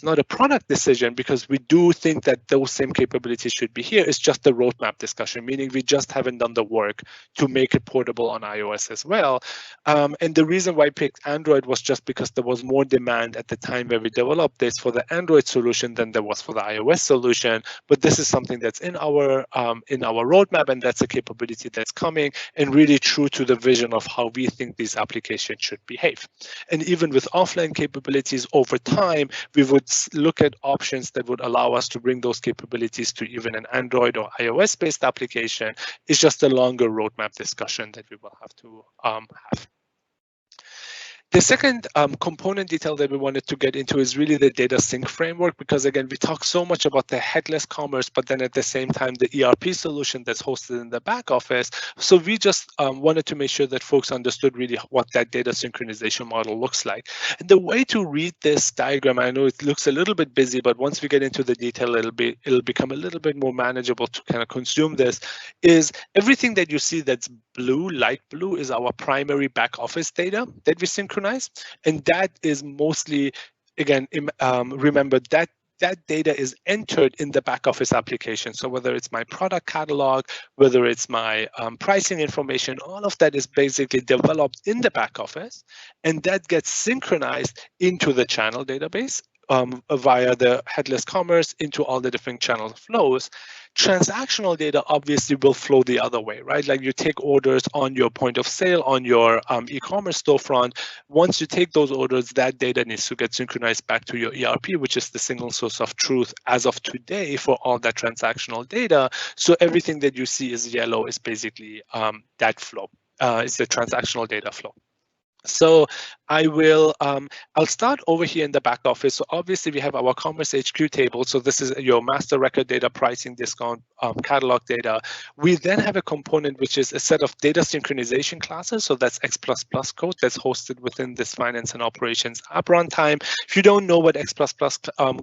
not a product decision, because we do think that those same capabilities should be here. It's just a roadmap discussion, meaning we just haven't done the work to make it portable on iOS as well. And the reason why I picked Android was just because there was more demand at the time where we developed this for the Android solution than there was for the iOS solution. But this is something that's in our roadmap, and that's a capability that's coming and really true to the vision of how we think these applications should behave. And even with offline capabilities over time, we would look at options that would allow us to bring those capabilities to even an Android or iOS-based application. It's just a longer roadmap discussion that we will have to have. The second component detail that we wanted to get into is really the data sync framework, because again, we talk so much about the headless commerce, but then at the same time, the ERP solution that's hosted in the back office. So we just wanted to make sure that folks understood really what that data synchronization model looks like. And the way to read this diagram, I know it looks a little bit busy, but once we get into the detail, it'll become a little bit more manageable to kind of consume this, is everything that you see that's blue, light blue, is our primary back office data that we synchronize. And that is mostly, again, remember that data is entered in the back office application. So whether it's my product catalog, whether it's my pricing information, all of that is basically developed in the back office, and that gets synchronized into the channel database via the headless commerce into all the different channel flows. Transactional data obviously will flow the other way, right? Like you take orders on your point of sale, on your e-commerce storefront. Once you take those orders, that data needs to get synchronized back to your ERP, which is the single source of truth as of today for all that transactional data. So everything that you see is yellow is basically that flow. It's the transactional data flow. So I'll start over here in the back office. So obviously we have our Commerce HQ table. So this is your master record data, pricing, discount, catalog data. We then have a component which is a set of data synchronization classes. So that's X++ code that's hosted within this finance and operations app runtime. If you don't know what X++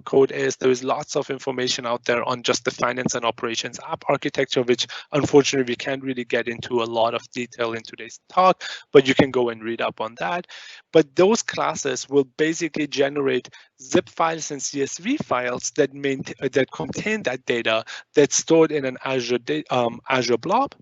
code is, there is lots of information out there on just the finance and operations app architecture, which unfortunately we can't really get into a lot of detail in today's talk, but you can go and read up on that. But those classes will basically generate zip files and CSV files that contain that data that's stored in an Azure blob.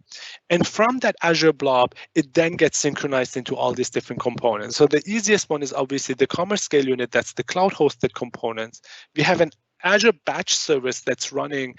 And from that Azure blob, it then gets synchronized into all these different components. So the easiest one is obviously the Commerce Scale Unit. That's the cloud-hosted components. We have an Azure batch service that's running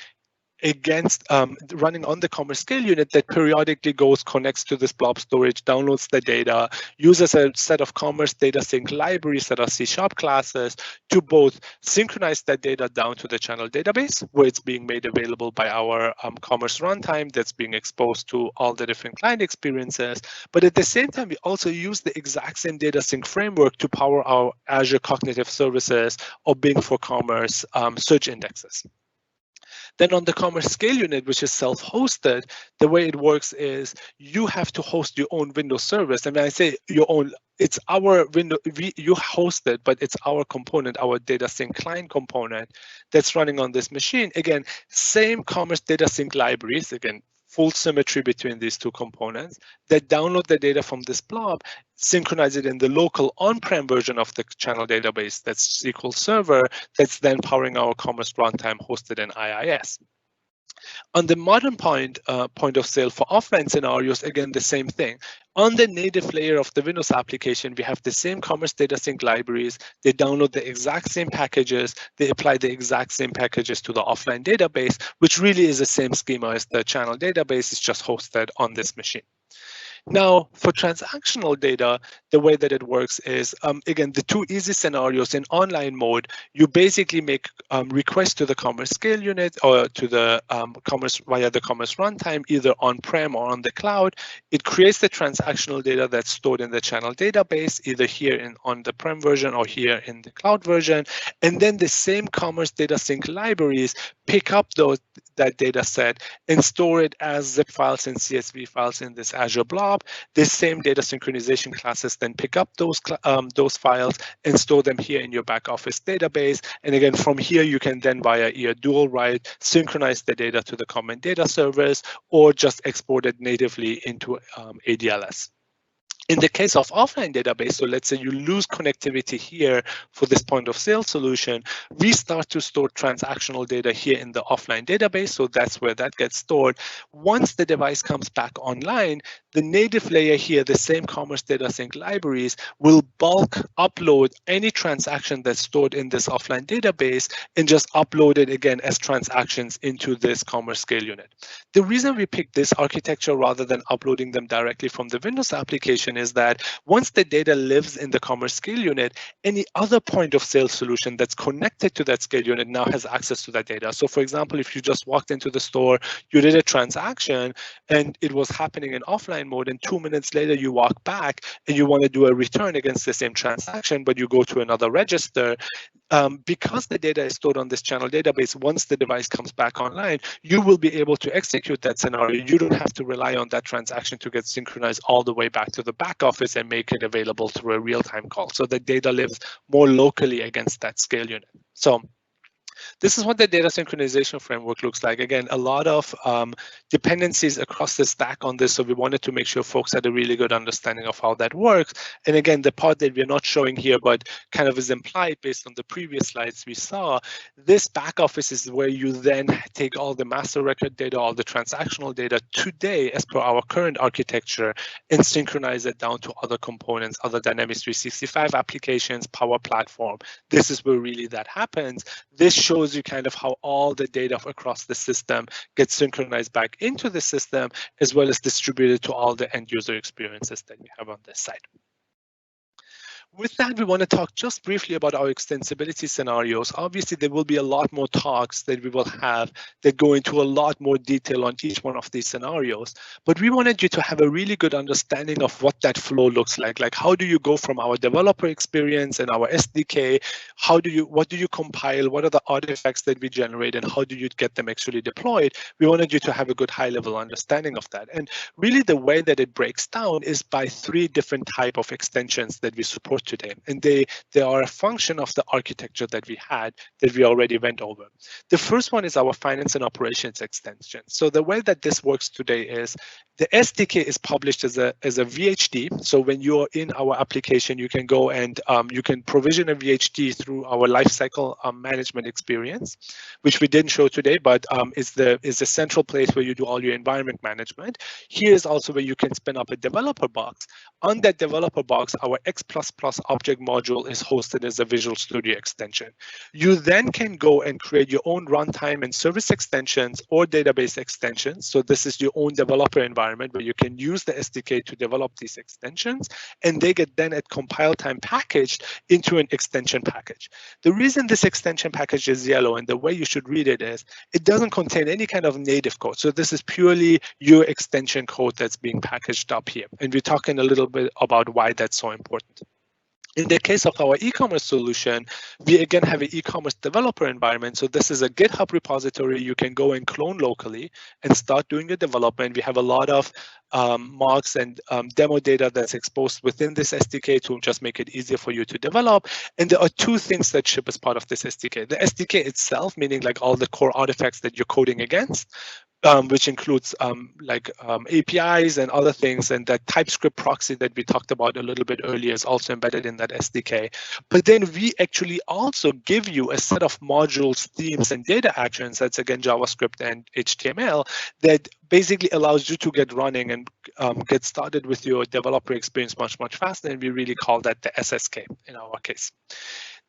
running on the Commerce Scale Unit that periodically connects to this blob storage, downloads the data, uses a set of Commerce data sync libraries that are C# classes to both synchronize that data down to the channel database, where it's being made available by our Commerce runtime that's being exposed to all the different client experiences. But at the same time, we also use the exact same data sync framework to power our Azure Cognitive Services or Bing for Commerce search indexes. Then on the Commerce Scale Unit, which is self-hosted, the way it works is you have to host your own Windows service. And when I say your own, it's our window, you host it, but it's our component, our data sync client component that's running on this machine. Again, same Commerce data sync libraries, again, full symmetry between these two components that download the data from this blob, synchronize it in the local on-prem version of the channel database, that's SQL Server, that's then powering our Commerce runtime hosted in IIS. On the modern point of sale for offline scenarios, again, the same thing. On the native layer of the Windows application, we have the same Commerce data sync libraries. They download the exact same packages. They apply the exact same packages to the offline database, which really is the same schema as the channel database. It's just hosted on this machine. Now, for transactional data, the way that it works is, again, the two easy scenarios in online mode, you basically make requests to the Commerce Scale Unit or to the Commerce via the Commerce runtime, either on-prem or on the cloud. It creates the transactional data that's stored in the channel database, either here on the prem version or here in the cloud version. And then the same Commerce data sync libraries pick up that data set and store it as zip files and CSV files in this Azure blob. This same data synchronization classes then pick up those files and store them here in your back office database. And again, from here, you can then via either dual write, synchronize the data to the common data service, or just export it natively into ADLS. In the case of offline database, so let's say you lose connectivity here for this point of sale solution, we start to store transactional data here in the offline database. So that's where that gets stored. Once the device comes back online, the native layer here, the same Commerce data sync libraries, will bulk upload any transaction that's stored in this offline database and just upload it again as transactions into this Commerce Scale Unit. The reason we picked this architecture rather than uploading them directly from the Windows application is that once the data lives in the Commerce Scale Unit, any other point of sale solution that's connected to that scale unit now has access to that data. So for example, if you just walked into the store, you did a transaction and it was happening in offline mode, and 2 minutes later you walk back and you want to do a return against the same transaction, but you go to another register, because the data is stored on this channel database, once the device comes back online, you will be able to execute that scenario. You don't have to rely on that transaction to get synchronized all the way back to the back office and make it available through a real-time call. So the data lives more locally against that scale unit. So this is what the data synchronization framework looks like. Again, a lot of dependencies across the stack on this. So we wanted to make sure folks had a really good understanding of how that works. And again, the part that we're not showing here, but kind of is implied based on the previous slides we saw, this back office is where you then take all the master record data, all the transactional data today as per our current architecture, and synchronize it down to other components, other Dynamics 365 applications, Power Platform. This is where really that happens. This shows you kind of how all the data across the system gets synchronized back into the system, as well as distributed to all the end user experiences that we have on this side. With that, we want to talk just briefly about our extensibility scenarios. Obviously, there will be a lot more talks that we will have that go into a lot more detail on each one of these scenarios. But we wanted you to have a really good understanding of what that flow looks like. Like, how do you go from our developer experience and our SDK? What do you compile? What are the artifacts that we generate, and how do you get them actually deployed? We wanted you to have a good high-level understanding of that. And really, the way that it breaks down is by 3 different types of extensions that we support today, and they are a function of the architecture that we had that we already went over. The first one is our finance and operations extension. So the way that this works today is The SDK is published as a VHD. So when you're in our application, you can go and you can provision a VHD through our lifecycle management experience, which we didn't show today, but is the central place where you do all your environment management. Here is also where you can spin up a developer box. On that developer box, our X++ object module is hosted as a Visual Studio extension. You then can go and create your own runtime and service extensions or database extensions. So this is your own developer environment where you can use the SDK to develop these extensions, and they get then at compile time packaged into an extension package. The reason this extension package is yellow and the way you should read it is it doesn't contain any kind of native code. So this is purely your extension code that's being packaged up here. And we're talking a little bit about why that's so important. In the case of our e-commerce solution, we again have an e-commerce developer environment. So this is a GitHub repository you can go and clone locally and start doing your development. We have a lot of mocks and demo data that's exposed within this SDK to just make it easier for you to develop. And there are two things that ship as part of this SDK. The SDK itself, meaning like all the core artifacts that you're coding against, which includes APIs and other things, and that TypeScript proxy that we talked about a little bit earlier is also embedded in that SDK. But then we actually also give you a set of modules, themes, and data actions, that's again JavaScript and HTML, that basically allows you to get running and get started with your developer experience much, much faster, and we really call that the SSK in our case.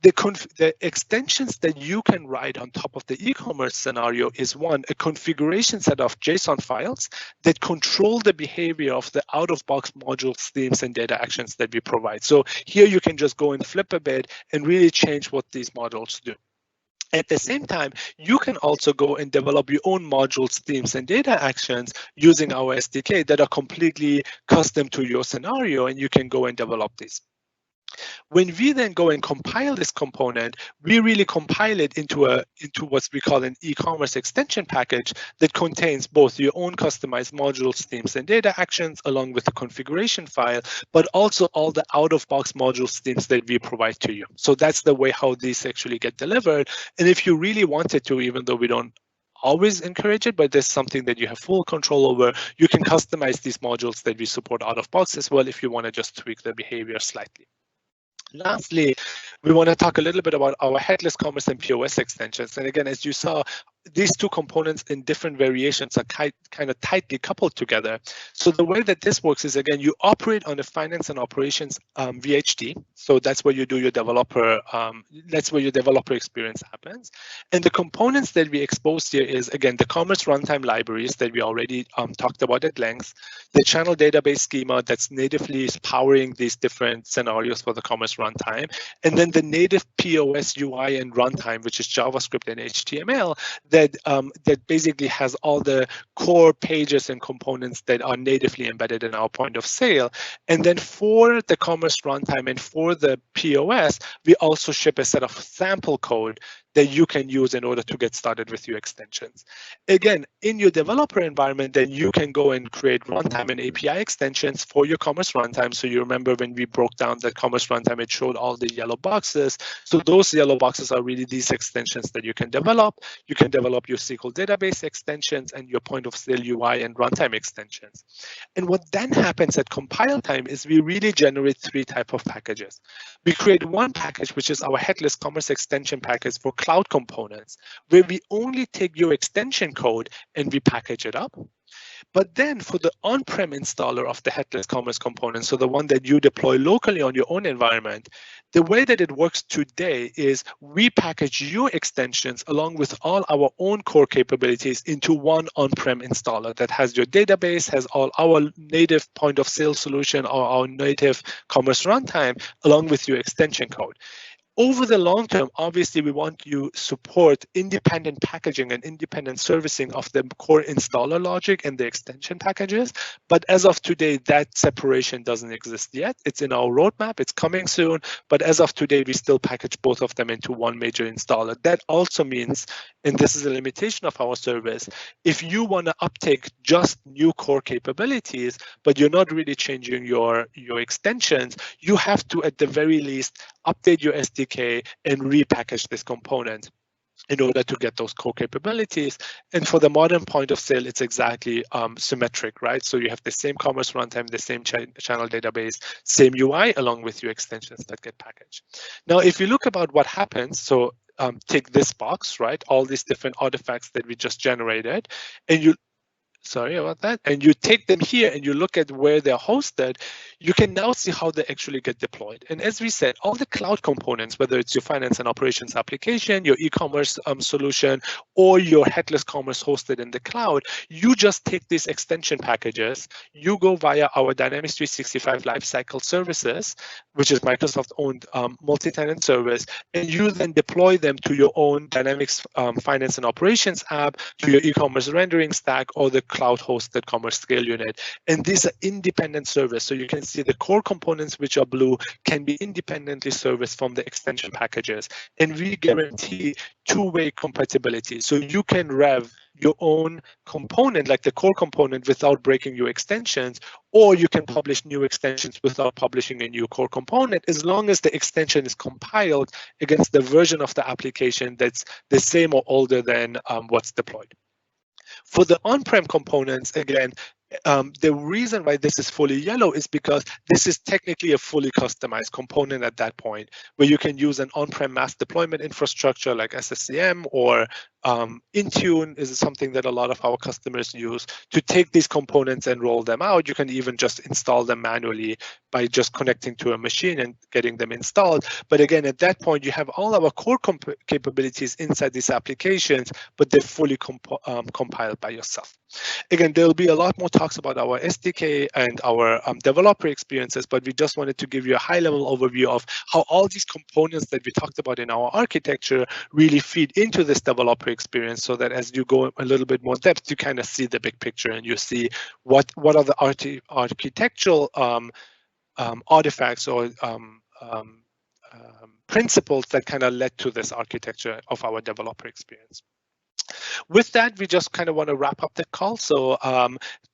The extensions that you can write on top of the e-commerce scenario is one, a configuration set of JSON files that control the behavior of the out-of-box modules, themes, and data actions that we provide. So here you can just go and flip a bit and really change what these modules do. At the same time, you can also go and develop your own modules, themes, and data actions using our SDK that are completely custom to your scenario, and you can go and develop these. When we then go and compile this component, we really compile it into what we call an e-commerce extension package that contains both your own customized modules, themes, and data actions, along with the configuration file, but also all the out-of-box modules, themes that we provide to you. So that's the way how these actually get delivered. And if you really wanted to, even though we don't always encourage it, but there's something that you have full control over, you can customize these modules that we support out of box as well if you want to just tweak the behavior slightly. Lastly, we want to talk a little bit about our headless commerce and POS extensions. And again, as you saw, these two components in different variations are kind of tightly coupled together. So the way that this works is, again, you operate on a finance and operations VHD. So that's where you do your developer, that's where your developer experience happens. And the components that we exposed here is, again, the commerce runtime libraries that we already talked about at length, the channel database schema that's natively powering these different scenarios for the commerce runtime, and then the native POS UI and runtime, which is JavaScript and HTML, that basically has all the core pages and components that are natively embedded in our point of sale. And then for the commerce runtime and for the POS, we also ship a set of sample code that you can use in order to get started with your extensions. Again, in your developer environment, then you can go and create runtime and API extensions for your commerce runtime. So you remember when we broke down that commerce runtime, it showed all the yellow boxes. So those yellow boxes are really these extensions that you can develop. You can develop your SQL database extensions and your point of sale UI and runtime extensions. And what then happens at compile time is we really generate three types of packages. We create one package, which is our headless commerce extension package for cloud components, where we only take your extension code and we package it up. But then for the on-prem installer of the headless commerce component, so the one that you deploy locally on your own environment, the way that it works today is we package your extensions along with all our own core capabilities into one on-prem installer that has your database, has all our native point of sale solution or our native commerce runtime, along with your extension code. Over the long term, obviously, we want you support independent packaging and independent servicing of the core installer logic and the extension packages. But as of today, that separation doesn't exist yet. It's in our roadmap. It's coming soon. But as of today, we still package both of them into one major installer. That also means, and this is a limitation of our service, if you want to uptake just new core capabilities, but you're not really changing your extensions, you have to, at the very least, update your SDK and repackage this component. in order to get those core capabilities. And for the modern point of sale, it's exactly symmetric, right? So you have the same commerce runtime, the same channel database, same UI, along with your extensions that get packaged. Now, if you look about what happens, so take this box, right? All these different artifacts that we just generated, and you sorry about that, and you take them here and you look at where they're hosted, you can now see how they actually get deployed. And as we said, all the cloud components, whether it's your finance and operations application, your e-commerce solution, or your headless commerce hosted in the cloud, you just take these extension packages, you go via our Dynamics 365 Lifecycle Services, which is Microsoft-owned multi-tenant service, and you then deploy them to your own Dynamics finance and operations app, to your e-commerce rendering stack, or the cloud-hosted commerce scale unit. And these are independent service. So you can see the core components, which are blue, can be independently serviced from the extension packages. And we guarantee two-way compatibility. So you can rev your own component, like the core component, without breaking your extensions, or you can publish new extensions without publishing a new core component, as long as the extension is compiled against the version of the application that's the same or older than what's deployed. For the on-prem components, again, the reason why this is fully yellow is because this is technically a fully customized component at that point, where you can use an on-prem mass deployment infrastructure like SSCM, or Intune is something that a lot of our customers use to take these components and roll them out. You can even just install them manually by just connecting to a machine and getting them installed. But again, at that point, you have all our core capabilities inside these applications, but they're fully compiled by yourself. Again, there will be a lot more talks about our SDK and our developer experiences, but we just wanted to give you a high-level overview of how all these components that we talked about in our architecture really feed into this developer experience, so that as you go a little bit more depth, you kind of see the big picture and you see what are the architectural artifacts or principles that kind of led to this architecture of our developer experience. With that, we just kind of want to wrap up the call. So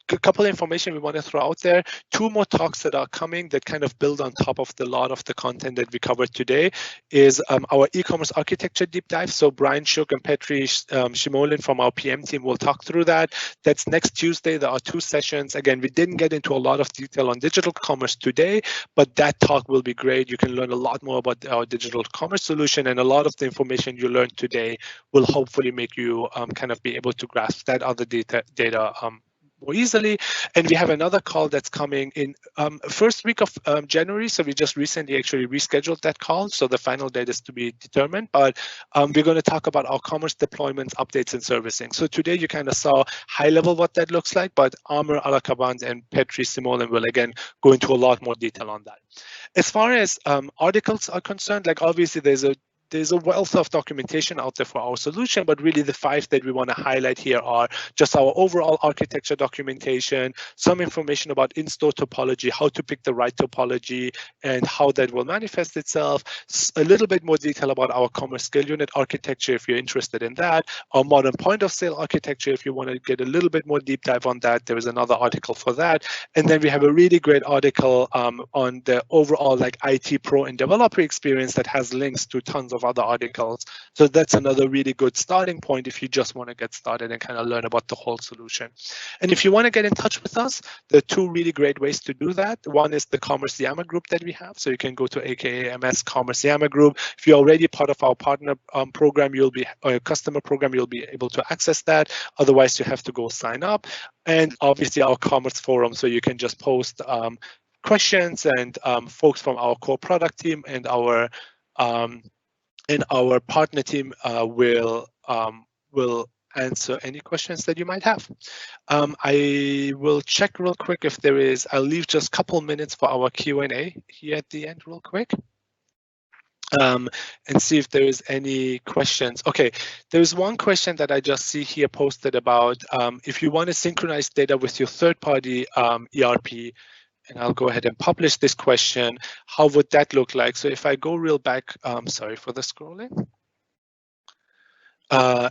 a couple of information we want to throw out there. 2 more talks that are coming that kind of build on top of the lot of the content that we covered today is our e-commerce architecture deep dive. So Brian Shook and Petri Shimolin from our PM team will talk through that. That's next Tuesday. There are 2 sessions. Again, we didn't get into a lot of detail on digital commerce today, but that talk will be great. You can learn a lot more about our digital commerce solution, and a lot of the information you learned today will hopefully make you kind of be able to grasp that other data more easily. And we have another call that's coming in first week of January. So we just recently actually rescheduled that call. So the final date is to be determined, but we're going to talk about our commerce deployments, updates, and servicing. So today you kind of saw high level what that looks like, but Amr Alakaband and Petri Simolin will again go into a lot more detail on that. As far as articles are concerned, like obviously there's a wealth of documentation out there for our solution, but really the 5 that we want to highlight here are just our overall architecture documentation, some information about in-store topology, how to pick the right topology and how that will manifest itself, a little bit more detail about our commerce scale unit architecture if you're interested in that, our modern point of sale architecture if you want to get a little bit more deep dive on that. There is another article for that. And then we have a really great article on the overall like IT pro and developer experience that has links to tons of other articles. So that's another really good starting point if you just want to get started and kind of learn about the whole solution. And if you want to get in touch with us, there are 2 really great ways to do that. One is the Commerce Yammer group that we have. So you can go to AKA-MS Commerce Yammer group. If you're already part of our partner program, or customer program, you'll be able to access that. Otherwise, you have to go sign up. And obviously our commerce forum, so you can just post questions, and folks from our core product team and our partner team will answer any questions that you might have. I will check real quick if there is. I'll leave just a couple minutes for our Q&A here at the end real quick. And see if there is any questions. Okay, there's one question that I just see here posted about if you want to synchronize data with your third-party ERP, and I'll go ahead and publish this question. How would that look like? So if I go real back, sorry for the scrolling.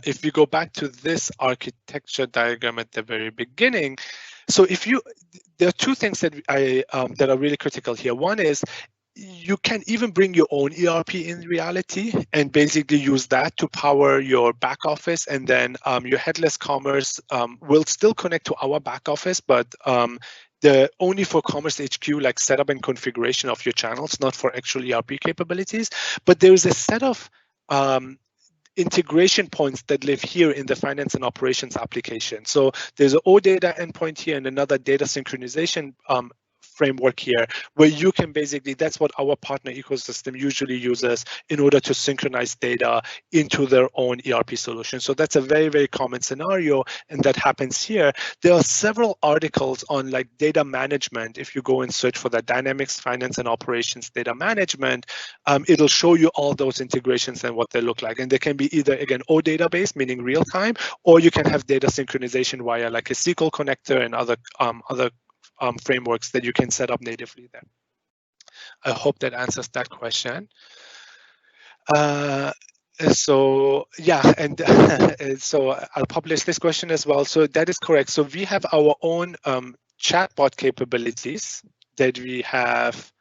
If you go back to this architecture diagram at the very beginning, so if you, there are 2 things that that are really critical here. One is you can even bring your own ERP in reality and basically use that to power your back office, and then your headless commerce will still connect to our back office, but the only for Commerce HQ, like setup and configuration of your channels, not for actual ERP capabilities. But there is a set of integration points that live here in the finance and operations application. So there's an OData endpoint here and another data synchronization framework here, where you can basically, that's what our partner ecosystem usually uses in order to synchronize data into their own ERP solution. So that's a very, very common scenario, and that happens here. There are several articles on like data management. If you go and search for the Dynamics Finance and Operations Data Management, it'll show you all those integrations and what they look like. And they can be either, again, OData based, meaning real time, or you can have data synchronization via like a SQL connector and other frameworks that you can set up natively there. I hope that answers that question. So yeah, and so I'll publish this question as well. So that is correct. So we have our own chatbot capabilities that we have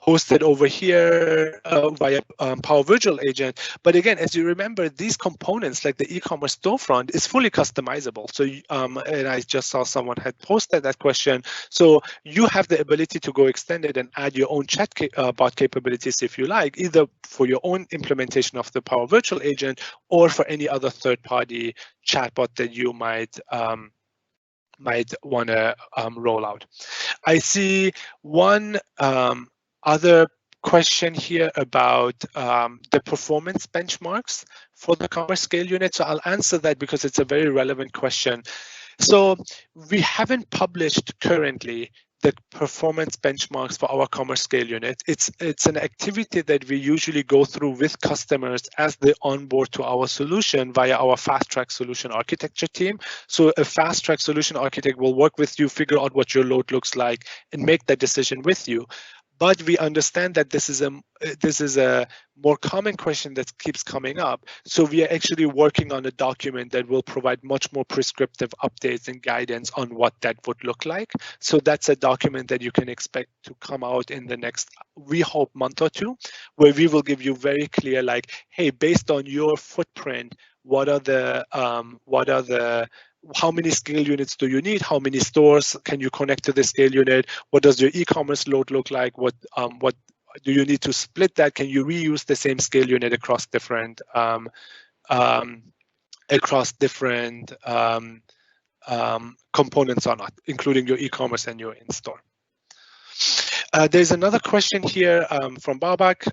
hosted over here via Power Virtual Agent. But again, as you remember, these components, like the e-commerce storefront, is fully customizable. So, and I just saw someone had posted that question. So you have the ability to go extend it and add your own chat bot capabilities if you like, either for your own implementation of the Power Virtual Agent or for any other third-party chatbot that you might want to roll out. I see one other question here about the performance benchmarks for the commerce scale unit. So I'll answer that because it's a very relevant question. So we haven't published currently the performance benchmarks for our commerce scale unit. It's an activity that we usually go through with customers as they onboard to our solution via our fast track solution architecture team. So a fast track solution architect will work with you, figure out what your load looks like, and make that decision with you. But we understand that this is a more common question that keeps coming up. So we are actually working on a document that will provide much more prescriptive updates and guidance on what that would look like. So that's a document that you can expect to come out in the next, we hope, month or two, where we will give you very clear, like, hey, based on your footprint, how many scale units do you need? How many stores can you connect to the scale unit? What does your e-commerce load look like? What do you need to split that? Can you reuse the same scale unit across different components or not, including your e-commerce and your in-store? There's another question here from Babak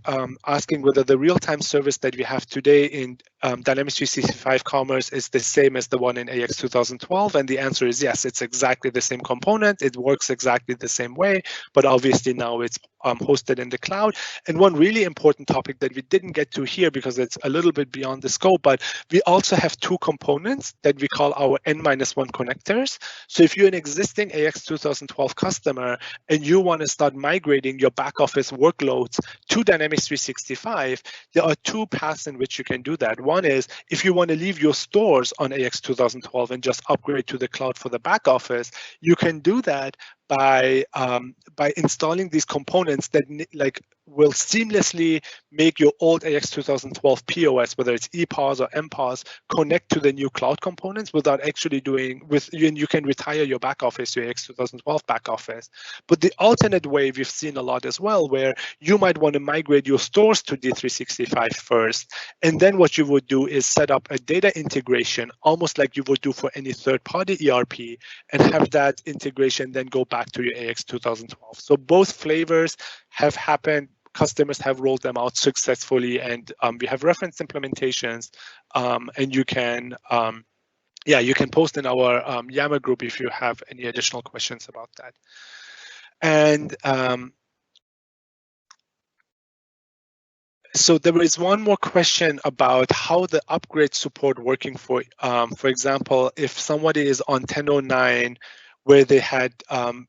asking whether the real-time service that we have today in Dynamics 365 Commerce is the same as the one in AX 2012, and the answer is yes. It's exactly the same component. It works exactly the same way, but obviously now it's hosted in the cloud. And one really important topic that we didn't get to here because it's a little bit beyond the scope, but we also have two components that we call our N-1 connectors. So if you're an existing AX 2012 customer and you want to start migrating your back office workloads to Dynamics 365, there are two paths in which you can do that. One is if you want to leave your stores on AX 2012 and just upgrade to the cloud for the back office, you can do that by installing these components that will seamlessly make your old AX 2012 POS, whether it's ePOS or MPOS, connect to the new cloud components without actually you can retire your back office, your AX 2012 back office. But the alternate way we've seen a lot as well, where you might want to migrate your stores to D365 first, and then what you would do is set up a data integration, almost like you would do for any third-party ERP, and have that integration then go back to your AX 2012. So both flavors have happened. Customers have rolled them out successfully, and we have reference implementations, and you can post in our Yammer group if you have any additional questions about that. And so there is one more question about how the upgrade support working for example, if somebody is on 10.09 where they had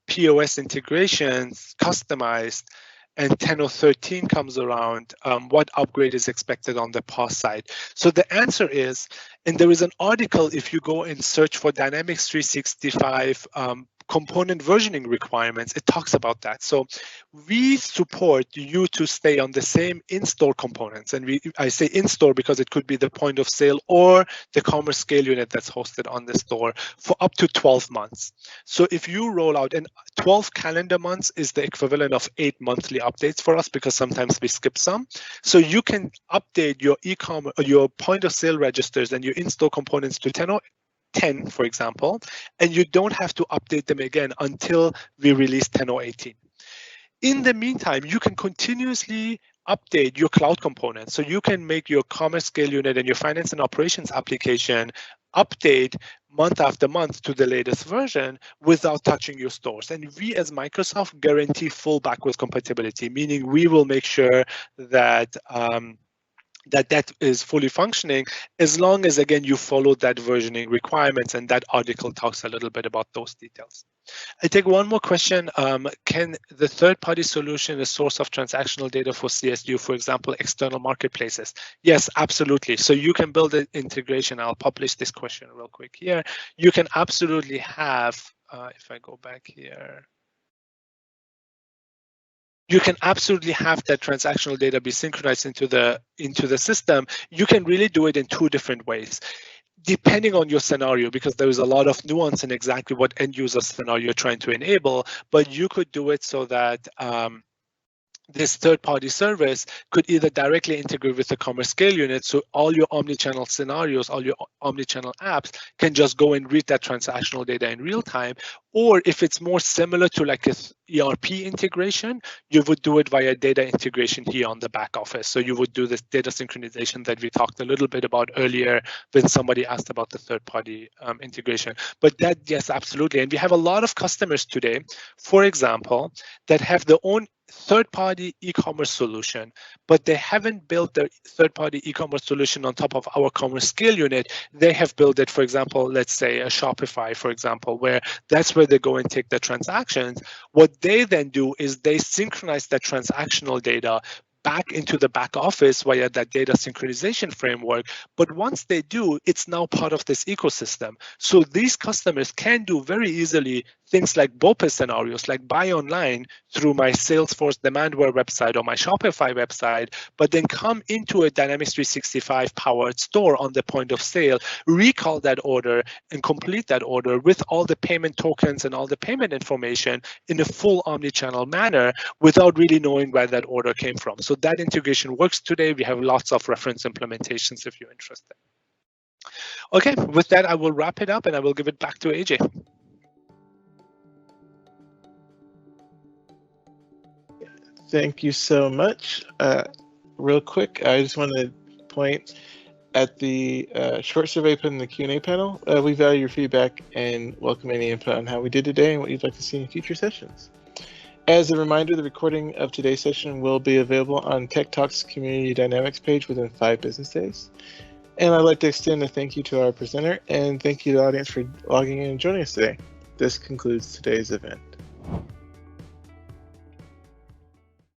POS integrations customized, and 10.13 comes around, what upgrade is expected on the POS side? So the answer is, and there is an article, if you go and search for Dynamics 365 component versioning requirements, it talks about that. So we support you to stay on the same in-store components. And I say in-store because it could be the point of sale or the commerce scale unit that's hosted on the store for up to 12 months. So if you roll out, and 12 calendar months is the equivalent of 8 monthly updates for us, because sometimes we skip some. So you can update your e-commerce, your point of sale registers and your in-store components to 10, for example, and you don't have to update them again until we release 10 or 18. In the meantime, you can continuously update your cloud components. So you can make your commerce scale unit and your finance and operations application update month after month to the latest version without touching your stores. And we as Microsoft guarantee full backwards compatibility, meaning we will make sure that that is fully functioning, as long as, again, you follow that versioning requirements, and that article talks a little bit about those details. I take one more question. Can the third-party solution a source of transactional data for CSU, for example, external marketplaces? Yes, absolutely. So you can build an integration. I'll publish this question real quick here. You can absolutely have, if I go back here, you can absolutely have that transactional data be synchronized into the system. You can really do it in two different ways, depending on your scenario, because there is a lot of nuance in exactly what end user scenario you're trying to enable. But you could do it so that this third-party service could either directly integrate with the commerce scale unit, so all your omni-channel scenarios, all your omni-channel apps can just go and read that transactional data in real time. Or if it's more similar to like a ERP integration, you would do it via data integration here on the back office. So you would do this data synchronization that we talked a little bit about earlier when somebody asked about the third-party integration. But that, yes, absolutely. And we have a lot of customers today, for example, that have their own third-party e-commerce solution, but they haven't built their third-party e-commerce solution on top of our commerce scale unit. They have built it, for example, let's say a Shopify, for example, where that's where they go and take the transactions. What they then do is they synchronize that transactional data back into the back office via that data synchronization framework. But once they do, it's now part of this ecosystem. So these customers can do very easily things like BOPIS scenarios, like buy online through my Salesforce Demandware website or my Shopify website, but then come into a Dynamics 365 powered store on the point of sale, recall that order and complete that order with all the payment tokens and all the payment information in a full omni-channel manner without really knowing where that order came from. So that integration works today. We have lots of reference implementations if you're interested. Okay, with that, I will wrap it up and I will give it back to AJ. Thank you so much. Real quick, I just want to point at the short survey put in the Q&A panel. We value your feedback and welcome any input on how we did today and what you'd like to see in future sessions. As a reminder, the recording of today's session will be available on TechTalk's Community Dynamics page within 5 business days. And I'd like to extend a thank you to our presenter and thank you to the audience for logging in and joining us today. This concludes today's event.